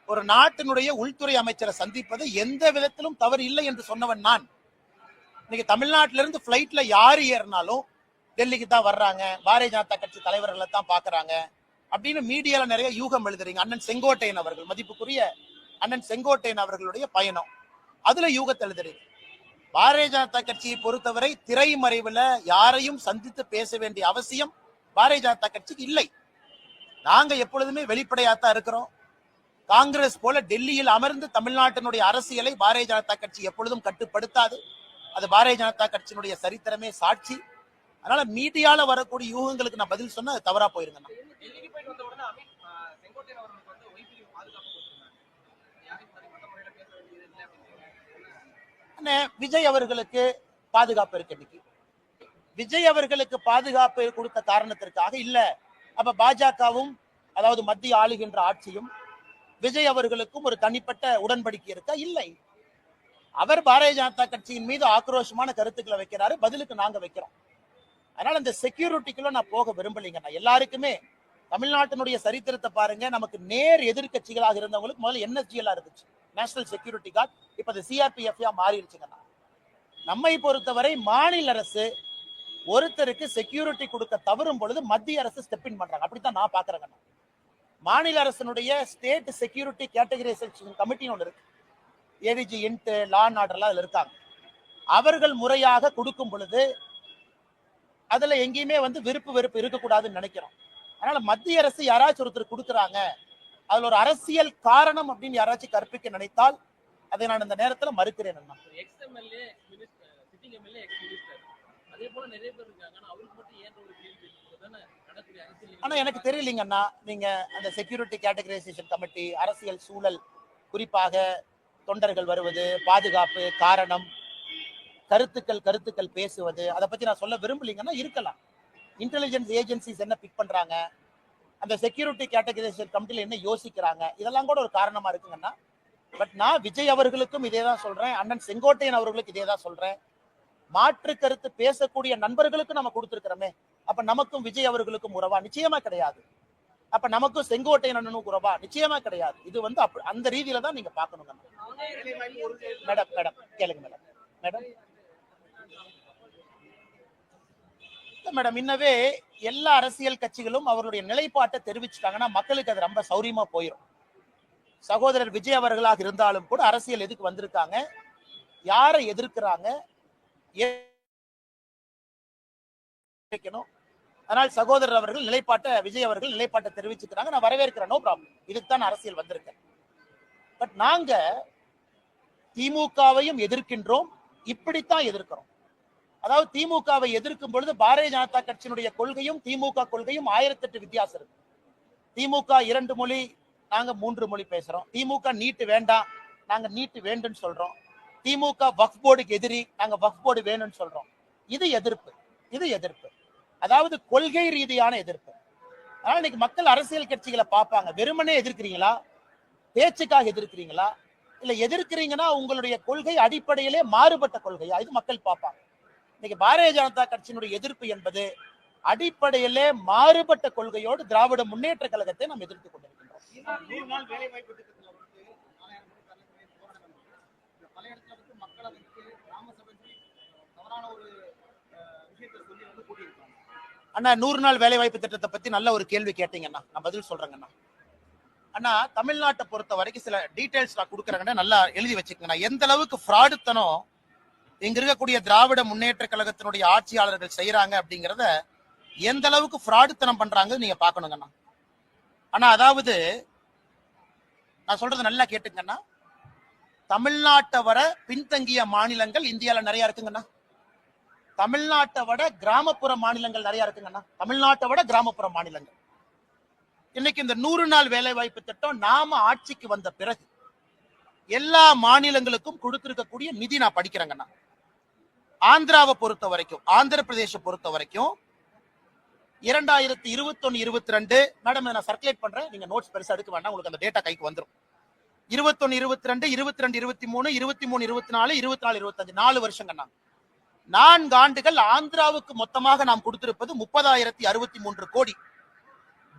ஒரு நாட்டினுடைய உள்துறை அமைச்சரை சந்திப்பது எந்த விதத்திலும் தவறு இல்லை என்று சொன்னவன் நான். இன்னைக்கு தமிழ்நாட்டில இருந்து பிளைட்ல யாரு ஏறினாலும் டெல்லிக்கு தான் வர்றாங்க, பாரதிய ஜனதா கட்சி தலைவர்களை தான் பாக்குறாங்க அப்படின்னு மீடியால நிறைய யூகம் எழுதுறீங்க. அண்ணன் செங்கோட்டையன் அவர்கள், மதிப்புக்குரிய அண்ணன் செங்கோட்டையன் அவர்களுடைய பயணம், அதுல யூகத்தை எழுதுறீங்க. பாரதிய ஜனதா கட்சியை பொறுத்தவரை திரைமறைவுல யாரையும் சந்தித்து பேச வேண்டிய அவசியம் பாரதிய ஜனதா கட்சிக்கு இல்லை. நாங்க எப்பொழுதுமே வெளிப்படையாத்தான் இருக்கிறோம். காங்கிரஸ் போல டெல்லியில் அமர்ந்து தமிழ்நாட்டினுடைய அரசியலை பாரதிய ஜனதா கட்சி எப்பொழுதும் கட்டுப்படுத்தாது. அது பாரதிய ஜனதா கட்சியினுடைய சரித்திரமே சாட்சி. அதனால மீடியால வரக்கூடிய யூகங்களுக்கு நான் பதில் சொன்னா அது தவறா போயிருங்க. விஜய் அவர்களுக்கு பாதுகாப்பு இருக்கு. இன்னைக்கு விஜய் அவர்களுக்கு பாதுகாப்பு கொடுத்த காரணத்திற்காக இல்ல, அப்ப பாஜகவும் அதாவது மத்திய ஆளுகின்ற ஆட்சியும் விஜய் அவர்களுக்கும் ஒரு தனிப்பட்ட உடன்படிக்கை இருக்கா? இல்லை. அவர் பாரதிய ஜனதா கட்சியின் மீது ஆக்ரோஷமான கருத்துக்களை வைக்கிறாரு, பதிலுக்கு நாங்க வைக்கிறோம். அதனால இந்த செக்யூரிட்டிக்குள்ள நான் போக விரும்பலைங்க. நான் எல்லாருக்குமே தமிழ்நாட்டினுடைய சரித்திரத்தை பாருங்க, நமக்கு நேர் எதிர்கட்சிகளாக இருந்தவங்களுக்கு முதல்ல NSGL இருந்துச்சு, நேஷனல் செக்யூரிட்டி கார்டு. இப்ப அது CRPF மாறிடுச்சுங்க. நம்மை பொறுத்தவரை மாநில அரசு ஒருத்தருக்கு செக்யூரிட்டி கொடுக்க தவறும் பொழுது மத்திய அரசு ஸ்டெப் இன் பண்றாங்க. அப்படித்தான் நான் பாக்குறேங்க. மாநில அரசனுடைய ஸ்டேட் செக்யூரிட்டி கேட்டகரைசேஷன் கமிட்டின்னு ஒன்று இருக்கு. ADG இன்ட் லா அண்ட் ஆர்டர்லாம் அதுல இருக்காங்க. அவர்கள் முறையாக கொடுக்கும் பொழுது அதுல எங்கேயுமே விருப்பு வெறுப்பு இருக்கக்கூடாதுன்னு நினைக்கிறோம். அதனால மத்திய அரசு யாராச்சும் ஒருத்தர் கொடுக்குறாங்க, அதுல ஒரு அரசியல் காரணம் அப்படின்னு யாராச்சும் கற்பிக்க நினைத்தால் அதை நான் இந்த நேரத்துல மறுக்கிறேன். ஆனா எனக்கு தெரியலீங்கண்ணா, நீங்க அந்த செக்யூரிட்டி கேட்டகரைசேஷன் கமிட்டி, அரசியல் சூழல், குறிப்பாக தொண்டர்கள் வருவது, பாதுகாப்பு காரணம், கருத்துக்கள் பேசுவது, அதை பத்தி நான் சொல்ல விரும்பலீங்கன்னா இருக்கலாம். இன்டெலிஜென்ஸ் ஏஜென்சிஸ் என்ன பிக் பண்றாங்க, அந்த செக்யூரிட்டி கேட்டகரைசேஷன் கமிட்டில என்ன யோசிக்கிறாங்க, இதெல்லாம் கூட ஒரு காரணமா இருக்குங்கன்னா. பட் நான் விஜய் அவர்களுக்கும் இதே தான் சொல்றேன், அண்ணன் செங்கோட்டையன் அவர்களுக்கு இதே தான் சொல்றேன். மாற்று கருத்து பேசக்கூடிய நண்பர்களுக்கு நம்ம கொடுத்திருக்கிறோமே, அப்ப நமக்கும் விஜய் அவர்களுக்கும் உறவா? நிச்சயமா கிடையாது. அப்ப நமக்கும் செங்கோட்டையன் அண்ணனும் உறவா? நிச்சயமா கிடையாது. இது வந்து அந்த ரீதியில தான் நீங்க பாக்கணுங்க. மேடம் மேடம் கேளுங்க மேடம். மேடம் மேடம் இன்னவே எல்லா அரசியல் கட்சிகளும் அவருடைய நிலைப்பாட்டை தெரிவிச்சுட்டாங்கன்னா மக்களுக்கு அது ரொம்ப சௌரியமா போயிடும். சகோதரர் விஜய் அவர்களாக இருந்தாலும் கூட அரசியல் எதுக்கு வந்திருக்காங்க, யாரை எதிர்க்கிறாங்க, அதனால் சகோதரர் அவர்கள் நிலைப்பாட்டை, விஜய் அவர்கள் நிலைப்பாட்டை தெரிவிச்சுக்கிறாங்க. நான் வரவேற்கிறேன், நோ ப்ராப்ளம். இதுக்கு தான் அரசியல் வந்திருக்கேன். பட் நாங்க திமுகவையும் எதிர்க்கின்றோம், இப்படித்தான் எதிர்க்கிறோம். அதாவது திமுகவை எதிர்க்கும் பொழுது பாரதிய ஜனதா கட்சியினுடைய கொள்கையும் திமுக கொள்கையும் 1008 வித்தியாசம் இருக்கு. திமுக 2 மொழி, நாங்க 3 மொழி பேசுறோம். திமுக நீட்டு வேண்டாம், நாங்க நீட்டு வேண்டும்னு சொல்றோம். திமுக வக்ஃப் போர்டுக்கு எதிரி, நாங்க வக்ஃப் போர்டு வேணும்னு சொல்றோம். இது எதிர்ப்பு, இது எதிர்ப்பு. அதாவது கொள்கை ரீதியான எதிர்ப்பு. அதனால இன்னைக்கு மக்கள் அரசியல் கட்சிகளை பார்ப்பாங்க. வெறுமனே எதிர்க்கிறீங்களா, பேச்சுக்காக எதிர்க்கிறீங்களா, இல்ல எதிர்க்கிறீங்கன்னா உங்களுடைய கொள்கை அடிப்படையிலே மாறுபட்ட கொள்கையா, இது மக்கள் பார்ப்பாங்க. இன்னைக்கு பாரதிய ஜனதா கட்சியினுடைய எதிர்ப்பு என்பது அடிப்படையிலே மாறுபட்ட கொள்கையோடு திராவிட முன்னேற்ற கழகத்தை நாம் எதிர்த்து கொண்டிருக்கின்றோம். அண்ணா 100 நாள் வேலை வாய்ப்பு திட்டத்தை பத்தி நல்ல ஒரு கேள்வி கேட்டீங்கண்ணா, நான் பதில் சொல்றேங்கண்ணா. அண்ணா தமிழ்நாட்டை பொறுத்த வரைக்கும் சில டீடைல்ஸ் நான் கொடுக்குறேங்கண்ணா, நல்லா எழுதி வச்சுக்கங்கண்ணா. எந்த அளவுக்கு ஃப்ராடுத்தனம் இங்க இருக்கக்கூடிய திராவிட முன்னேற்ற கழகத்தினுடைய ஆட்சியாளர்கள் செய்யறாங்க அப்படிங்கிறத, எந்த அளவுக்கு ஃப்ராடுத்தனம் பண்றாங்க நீங்க பாக்கணுங்கண்ணா. ஆனா அதாவது நான் சொல்றது நல்லா கேட்டுங்கண்ணா. தமிழ்நாட்டை வர பின்தங்கிய மாநிலங்கள் இந்தியால நிறைய இருக்குங்கண்ணா. தமிழ்நாட்டை விட கிராமப்புற மாநிலங்கள் நிறைய இருக்குங்கண்ணா. தமிழ்நாட்டை விட கிராமப்புற மாநிலங்கள். இன்னைக்கு இந்த 100 நாள் வேலை வாய்ப்பு திட்டம் நாம ஆட்சிக்கு வந்த பிறகு எல்லா மாநிலங்களுக்கும் கொடுத்திருக்கக்கூடிய நிதி நான் படிக்கிறேங்கண்ணா. ஆந்திராவை பொறுத்த வரைக்கும், ஆந்திர பிரதேச பொறுத்த வரைக்கும் 2021-22 மேடம் நான் சர்க்குலேட் பண்றேன், நீங்க நோட்ஸ் பெருசா எடுக்க வேண்டாம், உங்களுக்கு அந்த டேட்டா கைக்கு வந்துடும். 21-22, 22-23, 23-24, 24-25 4 வருஷங்கண்ணா. 4 ஆண்டுகள் ஆந்திராவுக்கு மொத்தமாக நாம் கொடுத்திருப்பது 30,063 கோடி.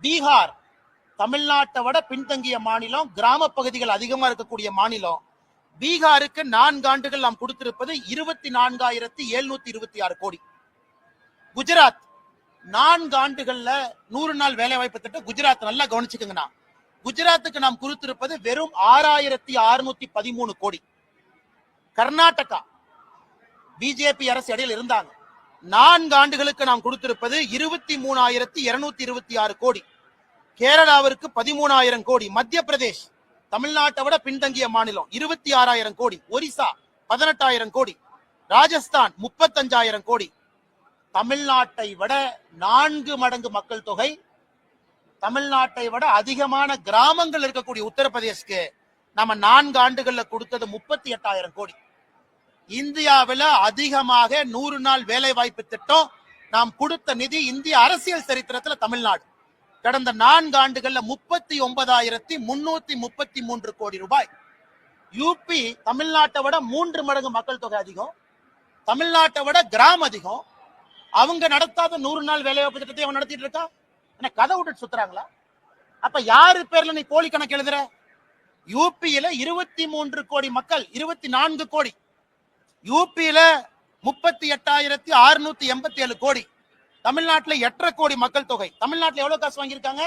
பீகார் தமிழ்நாட்டை விட பின்தங்கிய மாநிலம், கிராம பகுதிகள் அதிகமா இருக்கக்கூடிய மாநிலம். பீகாருக்கு 4 ஆண்டுகள் நாம் கொடுத்திருப்பது 24,726 கோடி. குஜராத் 4 ஆண்டுகள்ல 100 நாள் வேலை வாய்ப்பு திட்டம் குஜராத் நல்லா கவனிச்சுக்கங்கண்ணா. குஜராத்துக்கு நாம் கொடுத்திருப்பது வெறும் 6,613 கோடி. கர்நாடகா பிஜேபி அரசு இடையில் இருந்தாங்க, 4 ஆண்டுகளுக்கு நாம் கொடுத்திருப்பது 23,226 கோடி. கேரளாவிற்கு 13,000 கோடி. மத்திய பிரதேஷ் தமிழ்நாட்டை விட பின்தங்கிய மாநிலம் 26,000 கோடி. ஒரிசா 18,000 கோடி. ராஜஸ்தான் 35,000 கோடி. தமிழ்நாட்டை விட 4 மடங்கு மக்கள் தொகை, தமிழ்நாட்டை விட அதிகமான கிராமங்கள் இருக்கக்கூடிய உத்தரப்பிரதேஷ்க்கு நம்ம 4 ஆண்டுகள்ல கொடுத்தது 38,000 கோடி. இந்தியாவில் அதிகமாக 100 நாள் வேலை வாய்ப்பு திட்டம் நாம் கொடுத்த நிதி இந்திய அரசியல் சரித்திரத்தில் தமிழ்நாடு. கடந்த 4 ஆண்டுகள்ல 39,333 கோடி ரூபாய். யூபி தமிழ்நாட்டை விட 3 மடங்கு மக்கள் தொகை அதிகம், தமிழ்நாட்டை விட கிராமம் அதிகம். அவங்க நடத்தாத 100 நாள் வேலை வாய்ப்பு திட்டத்தை அவன் நடத்திட்டு இருக்கா. என்ன கதை விட்டுட்டு சுத்துறாங்களா? அப்ப யாரு பேர்ல நீ கோழி கணக்கு எழுதுற? யூபியில 23 கோடி மக்கள், 24 கோடி. யூபியில 38,687 கோடி. தமிழ்நாட்டுல 8.5 கோடி மக்கள் தொகை. தமிழ்நாட்டுல எவ்வளவு காசு வாங்கியிருக்காங்க?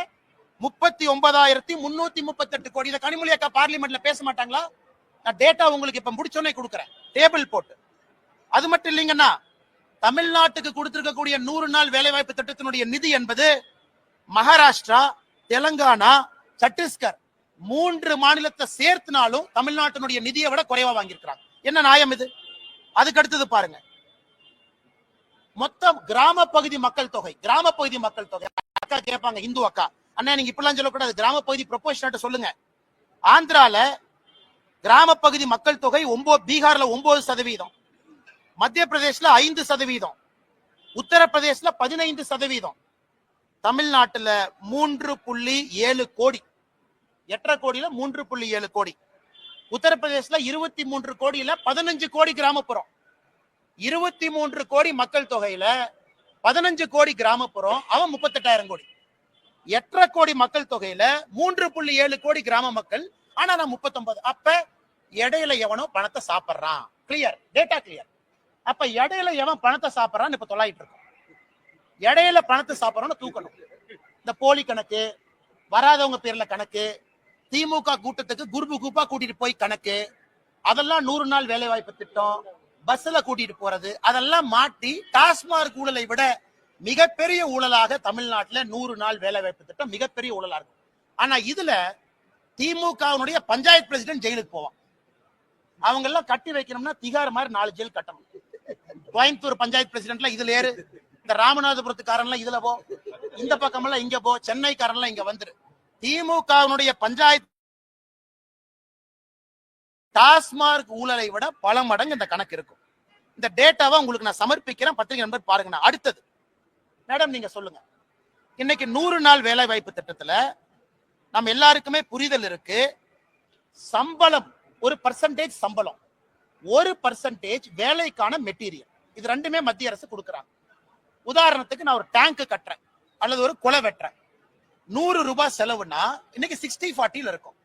39,338 கோடி. இதை கனிமொழி அக்கா பார்லிமெண்ட்ல பேச மாட்டாங்களா? நான் டேட்டா உங்களுக்கு இப்ப முடிச்சோன்னே கொடுக்குறேன், டேபிள் போட்டு. அது மட்டும் இல்லைங்கன்னா, தமிழ்நாட்டுக்கு கொடுத்திருக்கக்கூடிய 100 நாள் வேலை வாய்ப்பு திட்டத்தினுடைய நிதி என்பது மகாராஷ்டிரா, தெலுங்கானா, சத்தீஸ்கர் 3 மாநிலத்தை சேர்த்துனாலும் தமிழ்நாட்டினுடைய நிதியை விட குறைவா வாங்கியிருக்கிறாங்க. என்ன நியாயம் இது? அதுக்கு அடுத்தது பாருங்க, மொத்தம் கிராம பகுதி மக்கள் தொகை. கிராம பகுதி மக்கள் தொகை அக்கா கேட்பாங்க, இந்து அக்கா, அண்ணா நீங்க இப்பெல்லாம் சொல்லக்கூடாது, கிராம பகுதி ப்ரொபோர்ஷனேட் சொல்லுங்க. ஆந்திரால கிராம பகுதி மக்கள் தொகை பீகார்ல 9%, மத்திய பிரதேஷ்ல 5%, உத்தரப்பிரதேஷ்ல 15%, தமிழ்நாட்டுல 3.7 கோடி, 8.5 கோடியில 3.7 கோடி. உத்தரப்பிரதேசல 23 கோடியில 15 கோடி கிராமப்புறம். 23 கோடி மக்கள் தொகையில 15 கோடி கிராமப்புறம், அவன் 38,000 கோடி. 8.5 கோடி மக்கள் தொகையில 3.7 கோடி கிராம மக்கள், ஆனா நான் 39. அப்ப இடையில எவனோ பணத்தை சாப்பிடுறான். Clear, data clear. அப்ப இடையில எவன் பணத்தை சாப்பிடுறான்னு இப்ப தொலைட்டு இருக்கோம். இடையில பணத்தை சாப்பிடறோம்னு தூக்கணும். இந்த போலி கணக்கு, வராதவங்க பேர்ல கணக்கு, திமுக கூட்டத்துக்கு குரூப் குரூப்பா கூட்டிட்டு போய் கணக்கு, அதெல்லாம் 100 நாள் வேலை வாய்ப்பு திட்டம், பஸ்ல கூட்டிட்டு போறது, அதெல்லாம் மாட்டி டாஸ்மாக் ஊழலை விட மிகப்பெரிய ஊழலாக தமிழ்நாட்டுல 100 நாள் வேலை வாய்ப்பு திட்டம் மிகப்பெரிய ஊழலா இருக்கும். ஆனா இதுல திமுகவுடைய பஞ்சாயத்து பிரசிடென்ட் ஜெயிலுக்கு போவான். அவங்க எல்லாம் கட்டி வைக்கணும்னா திகார் மாதிரி 4 ஜெயில் கட்டணும். கோயம்புத்தூர் பஞ்சாயத்து பிரசிடென்ட்ல இதுல ஏறு, இந்த ராமநாதபுரத்துக்காரன்லாம் இதுல போ, இந்த பக்கம் எல்லாம் இங்க போ, சென்னைக்காரன்லாம் இங்க வந்துரு. திமுகவுடைய பஞ்சாயத்து டாஸ்மாக் ஊழலை விட பல மடங்கு இந்த கணக்கு இருக்கும். இந்த டேட்டாவை உங்களுக்கு நான் சமர்ப்பிக்கிறேன், பத்திரிகை நண்பர் பாருங்க. அடுத்தது மேடம் நீங்க சொல்லுங்க, இன்னைக்கு 100 நாள் வேலை வாய்ப்பு திட்டத்துல நம்ம எல்லாருக்குமே புரிதல் இருக்கு. சம்பளம் ஒரு பர்சன்டேஜ், சம்பளம் 1% வேலைக்கான மெட்டீரியல், இது ரெண்டுமே மத்திய அரசு கொடுக்குறாங்க. உதாரணத்துக்கு நான் ஒரு டேங்க் கட்டுறேன் அல்லது ஒரு குலை வெட்டுறேன், 100 ரூபாய் செலவுனா இன்னைக்கு 60-40 இருக்கும்.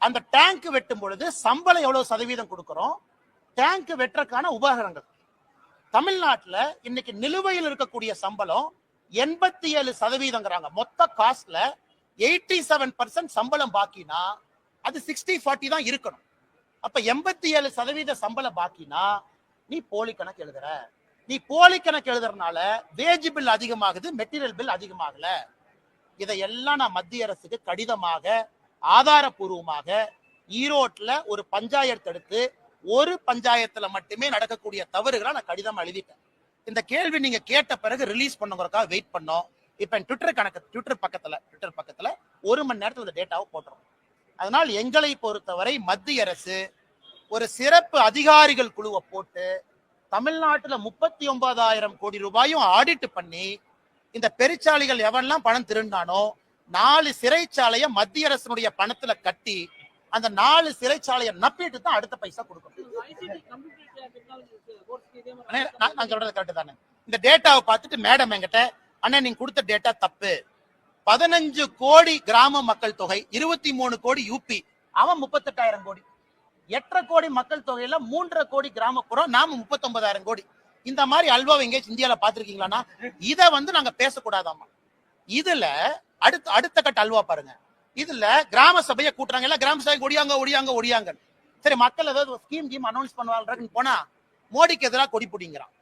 அந்த டேங்க் வெட்டும் பொழுது சம்பளம் எவ்வளவு சதவீதம் கொடுக்கிறோம், டேங்க் வெட்டுறதுக்கான உபகரணங்கள். தமிழ்நாட்டுல இன்னைக்கு நிலுவையில் இருக்கக்கூடிய சம்பளம் 87%. மொத்த காஸ்ட்ல 87% சம்பளம் பாக்கினா அது 60-40 தான் இருக்கணும். அப்ப 87% சம்பளம் பாக்கினா நீ போலி கணக்கு எழுதுற. நீ போலி கணக்கு எழுதுறதுனால வேஜ் பில் அதிகமாகுது, மெட்டீரியல் பில் அதிகமாகல. இதையெல்லாம் நான் மத்திய அரசுக்கு கடிதமாக ஆதாரபூர்வமாக ஈரோட்ல ஒரு பஞ்சாயத்து எடுத்து, ஒரு பஞ்சாயத்துல மட்டுமே நடக்கக்கூடிய தவறுகளை நான் கடிதம் எழுதிட்டேன். இந்த கேள்வி நீங்க கேட்ட பிறகு ரிலீஸ் பண்ணுங்கிறதுக்காக வெயிட் பண்ணோம். இப்ப ட்விட்டர் பக்கத்துல 1 மணி நேரத்துல இந்த டேட்டாவை போட்டுரும். அதனால் எங்களை பொறுத்தவரை மத்திய அரசு ஒரு சிறப்பு அதிகாரிகள் குழுவை போட்டு தமிழ்நாட்டுல 39,000 கோடி ரூபாயும் ஆடிட் பண்ணி, இந்த பெருச்சாளிகள் எவன்லாம் பணம் திருண்டானோ 4 சிறைச்சாலைய மத்திய அரசினுடைய பணத்துல கட்டி, அந்த 4 சிறைச்சாலையை நப்பிட்டு தான் அடுத்த பைசா கொடுக்கணும். நான் சொல்றது கரெக்ட் தானே? இந்த டேட்டாவை பார்த்துட்டு மேடம் என்கிட்ட, அண்ணா நீங்க கொடுத்த டேட்டா தப்பு, 15 கோடி கிராம மக்கள் தொகை, 23 கோடி யூபி, அவன் 38,000 கோடி, 8.5 கோடி மக்கள் தொகையில 3.5 கோடி கிராமப்புறம், நாம 39,000 கோடி. இந்த மாதிரி அல்வா எங்கேயும் இந்தியால பாத்திருக்கீங்களா? இத நாங்க பேசக்கூடாதாமா. இதுல அடுத்த கட்ட அல்வா பாருங்க. இதுல கிராம சபையை கூட்டுறாங்க, எல்லாம் கிராம சபைக்கு ஒடியாங்க. சரி, மக்கள் ஏதாவது ஸ்கீம் அனௌன்ஸ் பண்ணுவாங்க போனா மோடிக்கு எதிராக கொடி பிடிங்கிறான்.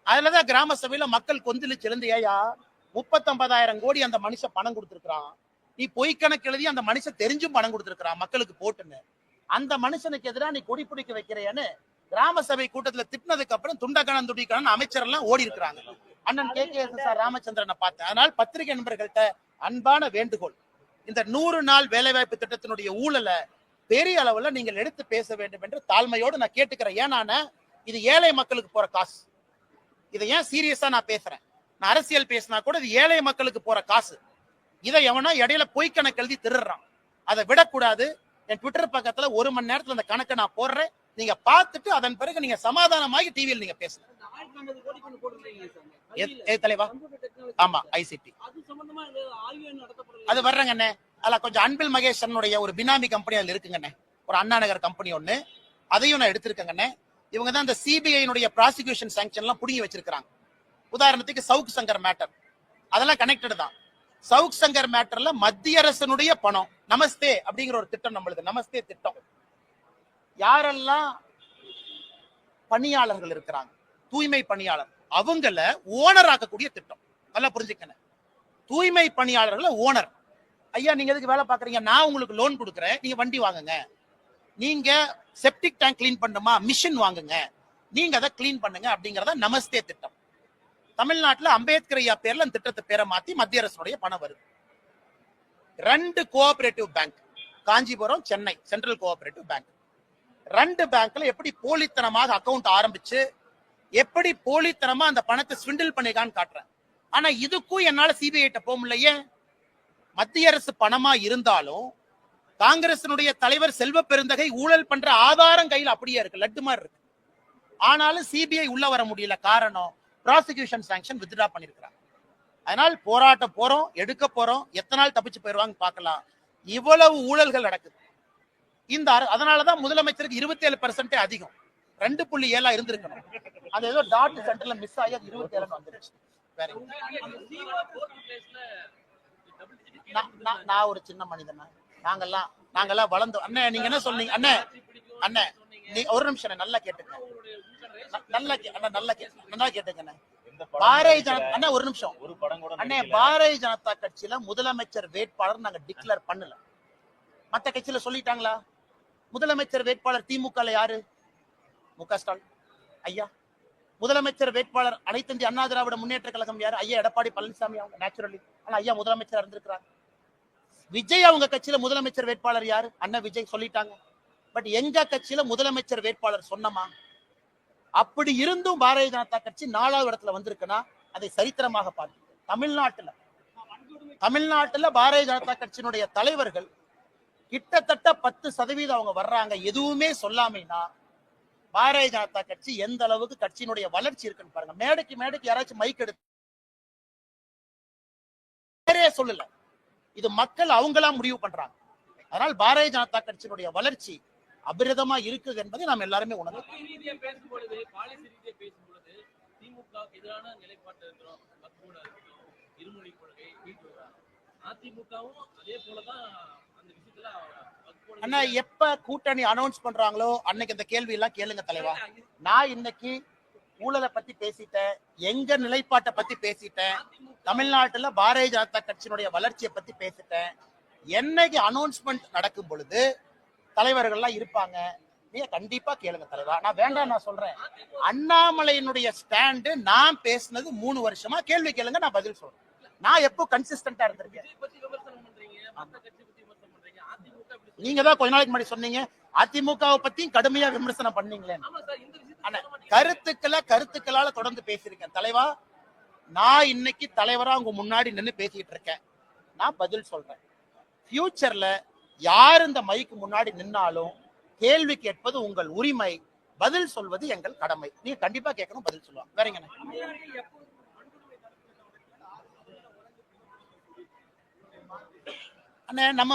அதுலதான் கிராம சபையில மக்கள் கொந்தளிச்சு எழுந்து, ஏயா 39,000 கோடி அந்த மனுஷன் பணம் கொடுத்திருக்கான், நீ பொய்க்கணக்கு எழுதி அந்த மனுஷன் தெரிஞ்சும் பணம் கொடுத்திருக்கான் மக்களுக்கு போட்டுன்னு, அந்த மனுஷனுக்கு எதிராக நீ கொடி பிடிக்க வைக்கிறேன்னு கிராம சபை கூட்டத்துல திட்டினதுக்கு அப்புறம் துண்டகணம் துடிக்கணும் அமைச்சர் எல்லாம் ஓடி இருக்கிறாங்க. அண்ணன் KKSSR ராமச்சந்திரனை பார்த்தேன். அதனால் பத்திரிகை நண்பர்கள்ட்ட அன்பான வேண்டுகோள், இந்த 100 நாள் வேலைவாய்ப்பு திட்டத்தினுடைய ஊழலை பெரிய அளவுல நீங்கள் எடுத்து பேச வேண்டும் என்று தாழ்மையோடு நான் கேட்டுக்கிறேன். ஏன்னா இது ஏழை மக்களுக்கு போற காசு. இதை ஏன் சீரியஸா நான் பேசுறேன், நான் அரசியல் பேசினா கூட இது ஏழை மக்களுக்கு போற காசு. இதை எவனா இடையில பொய்க்கணக்கு எழுதி திருடுறான், அதை விடக்கூடாது. என் ட்விட்டர் பக்கத்துல 1 மணி நேரத்துல அந்த கணக்கை நான் போடுறேன், நீங்க பார்த்துட்டு அதன் பிறகு நீங்க சமாதானமாகி டிவியில் நீங்க பேசுங்க. தலைவா, ஆமா ICT அது வர்றங்கண்ணே. அதுல கொஞ்சம் அன்பில் மகேஷனுடைய ஒரு பினாமி கம்பெனி அதுல இருக்குங்கண்ணே, ஒரு அண்ணா நகர் கம்பெனி ஒண்ணு, அதையும் நான் எடுத்திருக்கேங்கண்ணே. இவங்க தான் இந்த CBI ப்ராசிக்யூஷன் சாங்ஷன் எல்லாம் புடிங்கி வச்சிருக்காங்க. உதாரணத்துக்கு சவுக் சங்கர் மேட்டர், அதெல்லாம் கனெக்டட் தான். சவுக் சங்கர் மேட்டர்ல மத்திய அரசனுடைய பணம், நமஸ்தே அப்படிங்கிற ஒரு திட்டம் நம்மளுக்கு, நமஸ்தே திட்டம். யாரெல்லாம் பணியாளர்கள் இருக்கிறாங்க, தூய்மை பணியாளர், அவங்கள ஓனர் ஆக்கக்கூடிய திட்டம். நல்லா புரிஞ்சுக்கணும், தூய்மை பணியாளர்களை ஓனர். ஐயா நீங்க எதுக்கு வேலை பாக்குறீங்க, நான் உங்களுக்கு லோன் கொடுக்குறேன், நீங்க வண்டி வாங்குங்க. நீங்க செப்டிக் டேங்க் கிளீன் பண்ணுமா, மிஷின் வாங்குங்க, நீங்க அதை கிளீன் பண்ணுங்க அப்படிங்கறத நமஸ்தே திட்டம். தமிழ்நாட்டுல அம்பேத்கர் ஐயா பேர்ல அந்த திட்டத்தை பேரை மாத்தி மத்திய அரசுடைய பணம் வருது. 2 cooperative bank, Kanchipuram, Chennai central cooperative bank, 2 பேங்க்ல எப்படி போலித்தனமாக அக்கவுண்ட் ஆரம்பிச்சு எப்படி போலித்தனமா அந்த பணத்தை ஸ்விண்டில் பண்ணிருக்கான்னு காட்டுறேன். ஆனா இதுக்கும் என்னால சிபிஐ போக முடியல. ஏன்? மத்திய அரசு பணமா இருந்தாலும் காங்கிரசினுடைய தலைவர் செல்வ பெருந்தகை ஊழல் பண்ற ஆதாரம் கையில் அப்படியே இருக்கு, லட்டு மாதிரி இருக்கு. ஆனாலும் சிபிஐ உள்ள வர முடியல. காரணம், ப்ராசிக்யூஷன் சாங்ஷன் வித்ட்ரா பண்ணிருக்கிறாங்க. அதனால் போராட்டம் போறோம், எடுக்க போறோம், எத்தனை நாள் தப்பிச்சு போயிருவாங்க பார்க்கலாம். இவ்வளவு ஊழல்கள் நடக்குது. இந்த அதனாலதான் முதலமைச்சருக்கு 27% அதிகம், 2.7 இருந்திருக்கணும். அது ஏதோ டாட் சென்டர்ல மிஸ் ஆகி அது 27 வந்துருச்சு. வேற நான் ஒரு சின்ன மனிதன். நாங்கெல்லாம் வளர்ந்தோம். அண்ணே நீங்க என்ன சொன்னீங்க? அண்ணே நீ ஒரு நிமிஷம் நல்லா கேட்டுங்க, நல்லா கேட்டுங்க. பாரதிய ஜனதா அண்ணா ஒரு நிமிஷம் அண்ணே, பாரதிய ஜனதா கட்சியில முதலமைச்சர் வேட்பாளர் நாங்க டிக்ளேர் பண்ணல. மத்த கட்சியில சொல்லிட்டாங்களா? முதலமைச்சர் வேட்பாளர் திமுக யாரு? மு.க. ஸ்டாலின் ஐயா. முதலமைச்சர் வேட்பாளர் அனைத்து இந்திய அண்ணா திராவிட முன்னேற்ற கழகம் யாரு? ஐயா எடப்பாடி பழனிசாமி. அவங்க நேச்சுரலி, ஆனா ஐயா முதலமைச்சர் இருந்திருக்கிறாங்க. விஜய் அவங்க கட்சியில முதலமைச்சர் வேட்பாளர் யாரு? அண்ணா விஜய் சொல்லிட்டாங்க. பட் எங்க கட்சியில முதலமைச்சர் வேட்பாளர் சொன்னமா? அப்படி இருந்தும் பாரதிய ஜனதா கட்சி 4வது இடத்துல வந்திருக்குன்னா அதை சரித்திரமாக பார்த்து தமிழ்நாட்டுல பாரதிய ஜனதா கட்சியினுடைய தலைவர்கள் கிட்டத்தட்ட 10% அவங்க வர்றாங்க, எதுவுமே சொல்லாமைனா பாரதிய ஜனதா கட்சி எந்த அளவுக்கு கட்சியினுடைய வளர்ச்சி இருக்குன்னு பாருங்க. மேடைக்கு யாராச்சும் மைக் எடுத்து சொல்லல, இது மக்கள் அவங்களா முடிவு பண்றாங்க. அதனால் பாரதிய ஜனதா கட்சியினுடைய வளர்ச்சி அபிரதமா இருக்குது என்பதை நாம் எல்லாருமே உணர்ந்தோம். எதிரான நிலைப்பாட்டு இருக்கிறோம், இருமொழி கொள்கை, அதிமுகவும் அதே போலதான் அந்த விஷயத்துல. அண்ணா எப்ப கூட்டணி அனௌன்ஸ் பண்றாங்களோ அன்னைக்கு இந்த கேள்வி எல்லாம் கேளுங்க தலைவா. நான் இன்னைக்கு ஊழலை பத்தி பேசிட்டேன், எங்க நிலைப்பாட்டை பத்தி பேசிட்டேன், தமிழ்நாட்டுல பாரதிய ஜனதா கட்சியினுடைய வளர்ச்சியை பத்தி பேசிட்டேன். என்னைக்கு அனௌன்ஸ்மெண்ட் நடக்கும் பொழுது தலைவர்கள்லாம் இருப்பாங்க, நீங்க கண்டிப்பா கேளுங்க தலைவா. நான் வேண்டாம் நான் சொல்றேன், அண்ணாமலையினுடைய ஸ்டாண்டு நான் பேசினது 3 வருஷமா, கேள்வி கேளுங்க நான் பதில் சொல்றேன். நான் எப்போ கன்சிஸ்டன்டா இருந்திருக்கேன். நீங்க தான் கொஞ்ச நாளைக்கு முன்னாடி சொன்னீங்க அதிமுகவை பத்தியும் கடுமையா விமர்சனம் பண்ணீங்களே. கருத்துக்களால தொடர்ந்து பேசியிருக்கேன் தலைவா. நான் இன்னைக்கு தலைவரா உங்க முன்னாடி நின்று பேசிட்டு இருக்கேன். நான் பதில் சொல்றேன். ஃபியூச்சர்ல யார் இந்த மைக்கு முன்னாடி நின்னாலும் கேள்வி கேட்பது உங்கள் உரிமை, பதில் சொல்வது எங்கள் கடமை. நீங்க கண்டிப்பா கேட்கணும், பதில் சொல்லுவாங்க. வேறங்க அண்ணே, நம்ம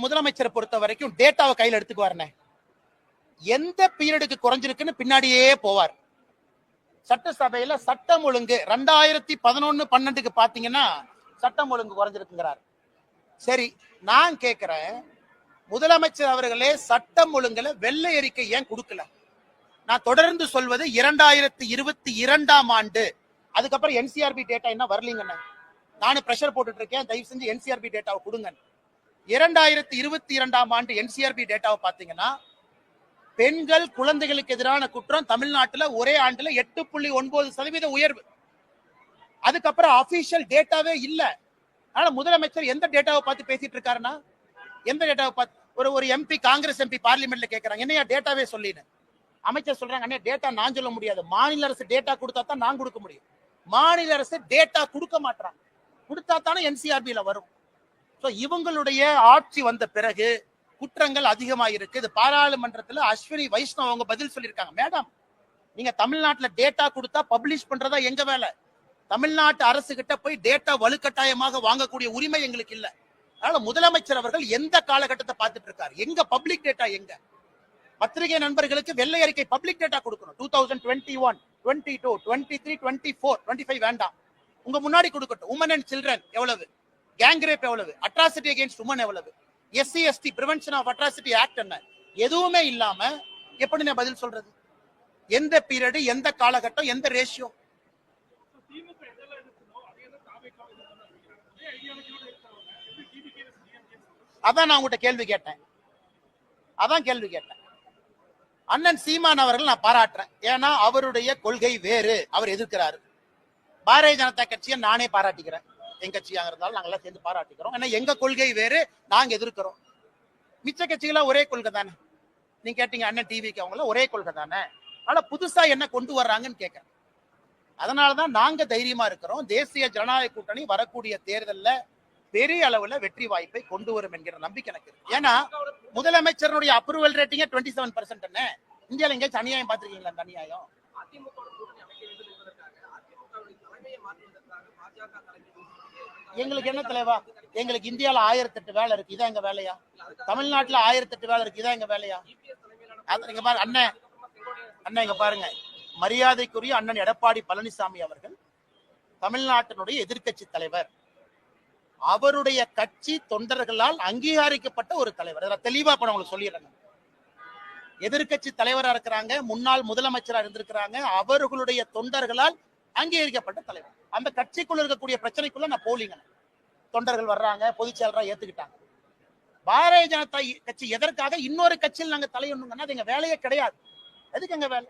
முதலமைச்சரை பொறுத்த வரைக்கும் டேட்டாவை கையில் எடுத்துக்கு வரனே, எந்த பீரியடுக்கு குறைஞ்சிருக்குன்னு பின்னாடியே போவார். சட்டசபையில சட்டம் ஒழுங்கு 2011-12 பாத்தீங்கன்னா சட்டம் ஒழுங்கு குறைஞ்சிருக்குங்கிறார். சரி, நான் கேட்கிறேன், முதலமைச்சர் அவர்களே சட்டம் ஒழுங்குல வெள்ளை அறிக்கை ஏன் கொடுக்கல? நான் தொடர்ந்து சொல்வது 2022ஆம் ஆண்டு, அதுக்கப்புறம் என்சிஆர்பி டேட்டா என்ன வரலீங்கண்ணே. நானும் பிரஷர் போட்டுட்டு இருக்கேன், தயவு செஞ்சு என்சிஆர்பி டேட்டாவை கொடுங்க. 2022ஆம் ஆண்டு என்சிஆர்பி டேட்டாவை பாத்தீங்கன்னா பெண்கள் குழந்தைகளுக்கு எதிரான குற்றம் தமிழ்நாட்டுல ஒரே ஆண்டுல 8.9% உயர்வு. அதுக்கப்புறம் அபிஷியல் டேட்டாவே இல்ல. ஆனா முதலமைச்சர் எந்த டேட்டாவை பார்த்து பேசிட்டு இருக்காருன்னா, எந்த டேட்டாவை பார்த்து ஒரு எம்பி, காங்கிரஸ் எம்பி பார்லிமெண்ட்ல கேட்கறாங்க, என்னையா டேட்டாவே சொல்லினு. அமைச்சர் சொல்றாங்க, அண்ணே டேட்டா நான் சொல்ல முடியாது, மாநில அரசு டேட்டா கொடுத்தா தான் நான் கொடுக்க முடியும். மாநில அரசு டேட்டா கொடுக்க மாட்டாங்க, கொடுத்தா தானே என்சிஆர்பில வரும். இவங்களுடைய ஆட்சி வந்த பிறகு குற்றங்கள் அதிகமாயிருக்கு. இது பாராளுமன்றத்துல அஸ்வினி வைஷ்ணவ் அவங்க பதில் சொல்லியிருக்காங்க. மேடம், நீங்க தமிழ்நாட்டுல டேட்டா கொடுத்தா பப்ளிஷ் பண்றதா எங்க வேலை. தமிழ்நாட்டு அரசு கிட்ட போய் டேட்டா வலுக்கட்டாயமாக வாங்கக்கூடிய உரிமை எங்களுக்கு இல்ல. அதனால முதலமைச்சர் அவர்கள் எந்த காலகட்டத்தை பார்த்துட்டு இருக்காரு, எங்க பப்ளிக் டேட்டா எங்க? பத்திரிகை நண்பர்களுக்கு வெள்ளை அறிக்கை பப்ளிக் டேட்டா கொடுக்கணும். 2021, 22, 23, 24, 25 வேண்டாம், உங்க முன்னாடி கொடுக்கட்டும். உமன் அண்ட் சில்ட்ரன் எவ்வளவு, கேங் ரேப் எவ்வளவு, அட்ராசிட்டி அகைன்ஸ்ட் உமன் எவ்வளவு, SC ST prevention of atrocity act என்ன, எதுவுமே இல்லாம எப்படி நான் பதில் சொல்றது? எந்த பீரியட், எந்த காலகட்டம், எந்த ரேஷியோ? அதான் நான் உங்கள்கிட்ட கேள்வி கேட்டேன். அண்ணன் சீமான் அவர்கள் நான் பாராட்டுறேன். ஏன்னா அவருடைய கொள்கை வேறு, அவர் எதிர்க்கிறாரு. பாரதிய ஜனதா கட்சியை நானே பாராட்டிக்கிறேன், எங்க கட்சியாக இருந்தாலும் நாங்க எல்லாம் சேர்ந்து பாராட்டிக்கிறோம். ஏன்னா எங்க கொள்கை வேறு, நாங்க எதிர்க்கிறோம். மிச்ச கட்சிகளா ஒரே கொள்கை தானே. நீங்க கேட்டீங்க அண்ணன் டிவிக்கு, அவங்கள ஒரே கொள்கை தானே. ஆனா புதுசா என்ன கொண்டு வர்றாங்கன்னு கேட்கறேன். அதனாலதான் நாங்க தைரியமா இருக்கிறோம். தேசிய ஜனநாயக கூட்டணி வரக்கூடிய தேர்தல்ல பெரிய அளவுல வெற்றி வாய்ப்பை கொண்டு வரும் என்கிற நம்பிக்கை எனக்கு இருக்கு. ஏன்னா முதலமைச்சருடைய அப்ரூவல் ரேட்டிங்கே 27% என்ன இந்தியாவில் எங்கேயாச்சும் அநியாயம் பார்த்திருக்கீங்களா? அந்த அநியாயம் எங்களுக்கு என்ன தலைவா? எங்களுக்கு இந்தியால 1008 வேலை இருக்கு, இதான் எங்க வேலையா? தமிழ்நாட்டுல 1008 வேலை இருக்கு, இதான் எங்க வேலையா? நீங்க பாருங்க அண்ணன், அண்ணன் இங்க பாருங்க, மரியாதைக்குரிய அண்ணன் எடப்பாடி பழனிசாமி அவர்கள் தமிழ்நாட்டினுடைய எதிர்க்கட்சி தலைவர். அவருடைய கட்சி தொண்டர்களால் அங்கீகரிக்கப்பட்ட ஒரு தலைவர். தெளிவா இப்ப உங்களுக்கு சொல்லிடுறேன். எதிர்க்கட்சி தலைவரா இருக்கிறாங்க, முன்னாள் முதலமைச்சரா இருந்திருக்கிறாங்க, அவர்களுடைய தொண்டர்களால் அங்கீகரிக்கப்பட்ட தலைவர். அந்த கட்சிக்குள்ள இருக்கக்கூடிய பிரச்சனைக்குள்ள நான் போலிங்க. தொண்டர்கள் வர்றாங்க, பொதுச் செயலரா ஏத்துக்கிட்டாங்க. பாரதிய ஜனதா கட்சி எதற்காக இன்னொரு கட்சியில் நாங்க தலையொண்ணுங்கன்னா அது எங்க வேலையே கிடையாது. எதுக்கு எங்க வேலை?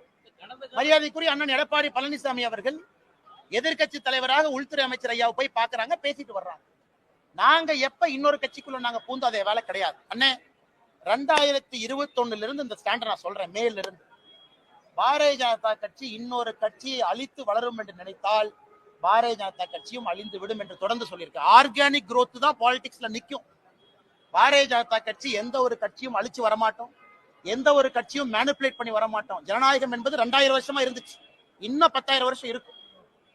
மரியாதைக்குரிய அண்ணன் எடப்பாடி பழனிசாமி அவர்கள் எதிர்கட்சி தலைவராக உள்துறை அமைச்சர் ஐயாவை போய் பாக்குறாங்க, பேசிட்டு வர்றாங்க. நாங்க எப்ப இன்னொரு கட்சிக்குள்ள நாங்க பூந்து அதே வேலை கிடையாது. அண்ணே 2021 இருந்து இந்த ஸ்டாண்டர்ட் நான் சொல்றேன், மேல இருந்து பாரதிய ஜனதா கட்சி இன்னொரு கட்சியை அழித்து வளரும் என்று நினைத்தால் பாரதிய ஜனதா கட்சியும் அழிந்து விடும் என்று தொடர்ந்து சொல்லியிருக்கேன். ஆர்கானிக் growth தான் பாலிடிக்ஸ்ல நிக்கும். பாரதிய ஜனதா கட்சி எந்த ஒரு கட்சியும் அழிச்சு வரமாட்டோம், எந்த ஒரு கட்சியும் மேனிபுலேட் பண்ணி வரமாட்டோம். ஜனநாயகம் என்பது 2000 வருஷமா இருந்துச்சு, இன்னும் 10,000 வருஷம் இருக்கும்.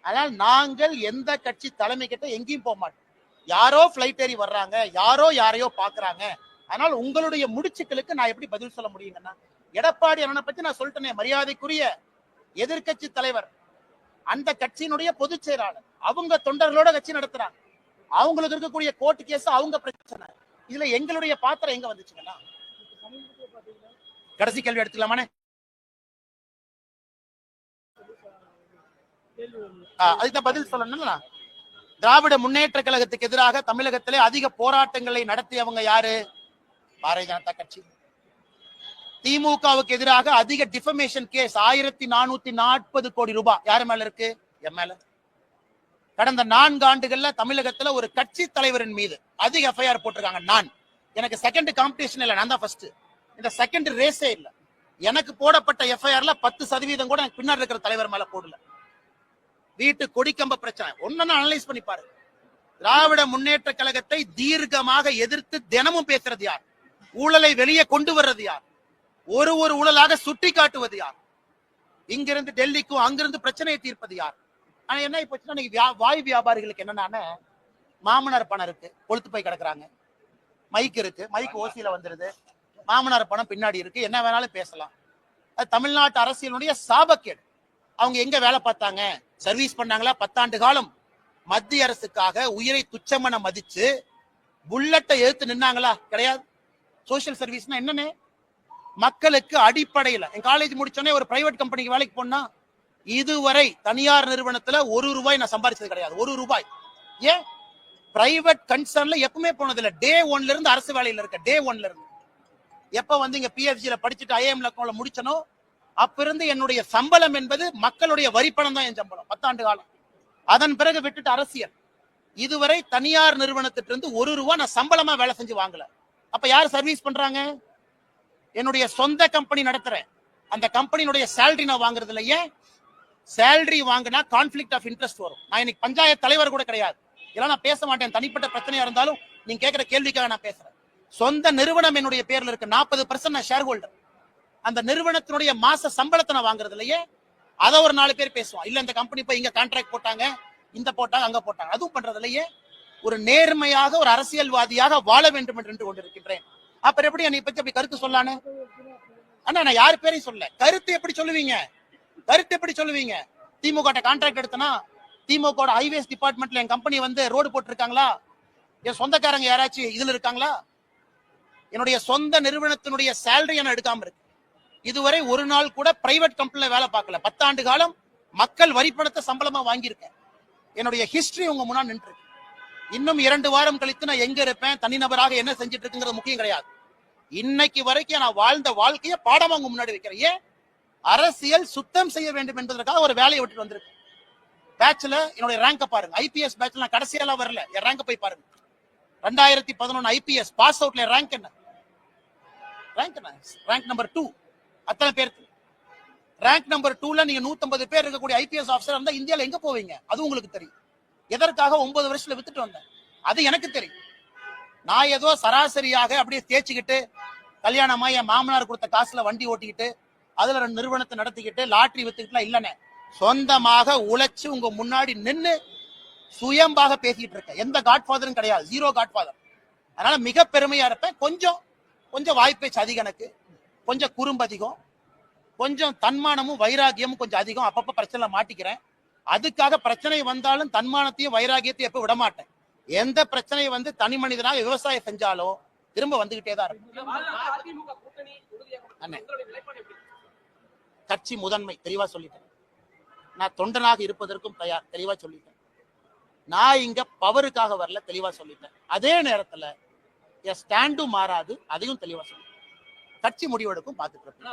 ஆனால் நாங்கள் எந்த கட்சி தலைமை கிட்ட எங்கேயும் போக மாட்டோம். யாரோ பிளைட் ஏறி வர்றாங்க, யாரோ யாரையோ பாக்குறாங்க. ஆனால் உங்களுடைய முடிச்சுக்களுக்கு நான் எப்படி பதில் சொல்ல முடியுங்கன்னா, எடப்பாடி அண்ணனை பத்தி நான் சொல்லிட்டேனே, மரியாதைக்குரிய எதிர்கட்சி தலைவர், அந்த கட்சியினுடைய பொதுச் செயலாளர், அவங்க தொண்டர்களோட கட்சி நடத்துறாங்க. அவங்களுக்கு இருக்கக்கூடிய கோர்ட் கேஸ் அவங்க பிரச்சனை. இதுல எங்களுடைய பாத்திரம் எங்க வந்துச்சுங்கன்னா, கடைசி கேள்வி எடுத்துக்கலாமானே? அதுதான் பதில் சொல்லணும்னா, திராவிட முன்னேற்ற கழகத்துக்கு எதிராக தமிழகத்திலே அதிக போராட்டங்களை நடத்தியவங்க யாரு? பாரதிய ஜனதா கட்சி. திமுகவுக்கு எதிராக அதிக டிஃபமேஷன் கேஸ் 1440 கோடி ரூபாய் யாரு மேல இருக்கு? என் மேல. கடந்த 4 ஆண்டுகள்ல தமிழகத்துல ஒரு கட்சி தலைவரின் மீது அதிக எஃப்ஐஆர் போட்டிருக்காங்க. நான் எனக்கு செகண்ட் காம்படிஷன் இல்ல, நான் தான் ஃபர்ஸ்ட். இந்த செகண்ட் ரேஸே இல்ல. எனக்கு போடப்பட்ட எஃப்ஐஆர்ல 10% கூட எனக்கு பின்னாடி இருக்கிற தலைவர் மேல போடல. வீட்டு கொடிக்கம்ப பிரச்சனை ஒன்னு அனலைஸ் பண்ணி பாரு. திராவிட முன்னேற்ற கழகத்தை தீர்க்கமாக எதிர்த்து தினமும் பேசுறது யார்? ஊழலை வெளியே கொண்டு வர்றது யார்? ஒரு ஊழலாக சுட்டி காட்டுவது யார்? இங்கிருந்து டெல்லிக்கும் அங்கிருந்து பிரச்சனையை தீர்ப்பது யார்? ஆனா என்ன போச்சுன்னா, வாய் வியாபாரிகளுக்கு என்னன்னா, மாமனார் பணம் இருக்கு, கொளுத்து போய் கிடக்குறாங்க. மைக் இருக்கு, மைக் ஓசியில வந்துருது. மாமனார் பணம் பின்னாடி இருக்கு, என்ன வேணாலும் பேசலாம். அது தமிழ்நாட்டு அரசியலுடைய சாபக்கேடு. அவங்க எங்க வேலை பார்த்தாங்க, சர்வீஸ் பண்ணாங்களா? 10 ஆண்டு காலம் மத்திய அரசுக்காக உயிரை துச்சமன மதிச்சு புல்லட்டை எழுத்து நின்னாங்களா? கிடையாது. சோசியல் சர்வீஸ்னா என்னன்னு மக்களுக்கு அடிப்படையில், என் காலேஜ் முடிச்சோன்னே ஒரு பிரைவேட் கம்பெனிக்கு வேலைக்கு போனா இதுவரை தனியார் நிறுவனத்துல 1 ரூபாய் நான் சம்பாதிச்சது கிடையாது. 1 ரூபாய். ஏன்? பிரைவேட் கன்சர்ன்ல எப்பவுமே போனது இல்ல. டே 1ல இருந்து அரசு வேலையில இருக்க. டே 1ல இருந்து எப்ப வந்து இங்க பிஎஃப்ஜில படிச்சுட்டு ஐஎம்ல முடிச்சனோ அப்ப இருந்து என்னுடைய சம்பளம் என்பது மக்களுடைய வரி பணம் தான் என் சம்பளம் 10 ஆண்டு காலம். அதன் பிறகு விட்டுட்டு அரசியல். இதுவரை தனியார் நிறுவனத்திலிருந்து 1 ரூபாய் நான் சம்பளமா வேலை செஞ்சு வாங்கல. அப்ப யார் சர்வீஸ் பண்றாங்க? என்னுடைய சொந்த கம்பெனி நடத்துறேன், அந்த கம்பெனியுடைய சேலரி நான் வாங்குறது இல்லை. ஏன்? சேலரி வாங்கினா கான்ஃபிளிக்ட் ஆஃப் இன்ட்ரெஸ்ட் வரும். நான் இன்னைக்கு பஞ்சாயத்து தலைவர் கூட கிடையாது, இதெல்லாம் நான் பேச மாட்டேன். தனிப்பட்ட பிரச்சனையா இருந்தாலும் நீங்க கேட்கிற கேள்விக்காக நான் பேசுறேன். சொந்த நிறுவனம் என்னுடைய பேர்ல இருக்கு, 40% நான் ஷேர் ஹோல்டர். அந்த நிறுவனத்தினுடைய மாச சம்பளத்தை நான் வாங்குறது இல்லையே. அதை ஒரு 4 பேர் பேசுவான், இல்ல இந்த கம்பெனி போய் இங்க கான்ட்ராக்ட் போட்டாங்க, இந்த போட்டாங்க, அங்க போட்டாங்க. அதுவும் பண்றது இல்லையே. ஒரு நேர்மையாக ஒரு அரசியல்வாதியாக வாழ வேண்டும் என்று கொண்டிருக்கின்றேன். அப்புறம் எப்படி என்னை பத்தி அப்படி கருத்து சொல்லானே? அண்ணா நான் யார் பேரையும் சொல்ல. கருத்து எப்படி சொல்லுவீங்க? கருத்து எப்படி சொல்லுவீங்க? திமுக கான்ட்ராக்ட் எடுத்தனா, திமுக ஹைவேஸ் டிபார்ட்மெண்ட்ல என் கம்பெனி வந்து ரோடு போட்டிருக்காங்களா? என் சொந்தக்காரங்க யாராச்சும் இதுல இருக்காங்களா? என்னுடைய சொந்த நிறுவனத்தினுடைய சேலரி நான் எடுக்காம இருக்கு. இதுவரை ஒரு நாள் கூட பிரைவேட் கம்பெனில வேலை பார்க்கல. 10 ஆண்டு காலம் மக்கள் வரி பணத்தை சம்பளமா வாங்கியிருக்கேன். என்னுடைய ஹிஸ்டரி உங்க முன்னாடி நின்று. இன்னும் 2 வாரம் கழித்து நான் எங்க இருப்பேன், தனிநபராக என்ன செஞ்சுட்டு இருக்குங்கிறது முக்கியம் கிடையாது. இன்னைக்கு வரைக்கும் நான் வாழ்ந்த வாழ்க்கையை பாடமா உங்க முன்னாடி வைக்கிறேன். ஏன்? அரசியல் சுத்தம் செய்ய வேண்டும் என்பதற்காக ஒரு வேலையை விட்டுட்டு வந்திருக்கேன். பேட்ச்ல என்னுடைய ரேங்க பாருங்க. ஐபிஎஸ் பேட்ச்ல நான் கடைசியெல்லாம் வரல, என் ரேங்க போய் பாருங்க. 2011 ஐபிஎஸ் பாஸ் அவுட்ல ரேங்க் என்ன? Rank number 2. அத்தனை பேருக்கு ரேங்க் நம்பர் 2ல நீங்க 150 பேர் இருக்கக்கூடிய ஐபிஎஸ் ஆஃபீஸர் இருந்தா இந்தியால எங்க போவீங்க? அது உங்களுக்கு தெரியும். எதற்காக 9 வருஷத்துல வித்துட்டு வந்தேன் அது எனக்கு தெரியும். நான் ஏதோ சராசரியாக அப்படியே தேய்ச்சிக்கிட்டு கல்யாணமா என் மாமனார் கொடுத்த காசுல வண்டி ஓட்டிக்கிட்டு அதுல 2 நிறுவனத்தை நடத்திக்கிட்டு லாட்டரி வித்துக்கிட்டுலாம் இல்லனே. சொந்தமாக உழைச்சு உங்க முன்னாடி நின்னு சுயம்பாக பேசிட்டு இருக்கேன். எந்த காட்ஃபாதரும் கிடையாது, 0 காட்ஃபாதர். அதனால மிக பெருமையா இருப்பேன். கொஞ்சம் வாய்ப்பேச்சு அதிகம், எனக்கு கொஞ்சம் குறும்பு அதிகம், கொஞ்சம் தன்மானமும் வைராகியமும் கொஞ்சம் அதிகம். அப்பப்ப பிரச்சனை மாட்டிக்கிறேன். அதுக்காக பிரச்சனை வந்தாலும் தன்மானத்தையும் வைராகியத்தையும் எப்ப விட மாட்டேன். எந்த பிரச்சனை வந்து தனி மனிதனாக விவசாயம் செஞ்சாலும் திரும்ப வந்துகிட்டே தான் இருக்கும். கட்சி முதன்மை தெளிவா சொல்லிட்டேன். நான் தொண்டனாக இருப்பதற்கும் தயார், தெளிவா சொல்லிட்டேன். நான் இங்க பவருக்காக வரல, தெளிவா சொல்லிட்டேன். அதே நேரத்துல என் ஸ்டாண்டும் மாறாது, அதையும் தெளிவா சொல்லிட்டேன். கட்சி முடிவெடுக்கும் பார்த்துட்டு இருக்கேன்.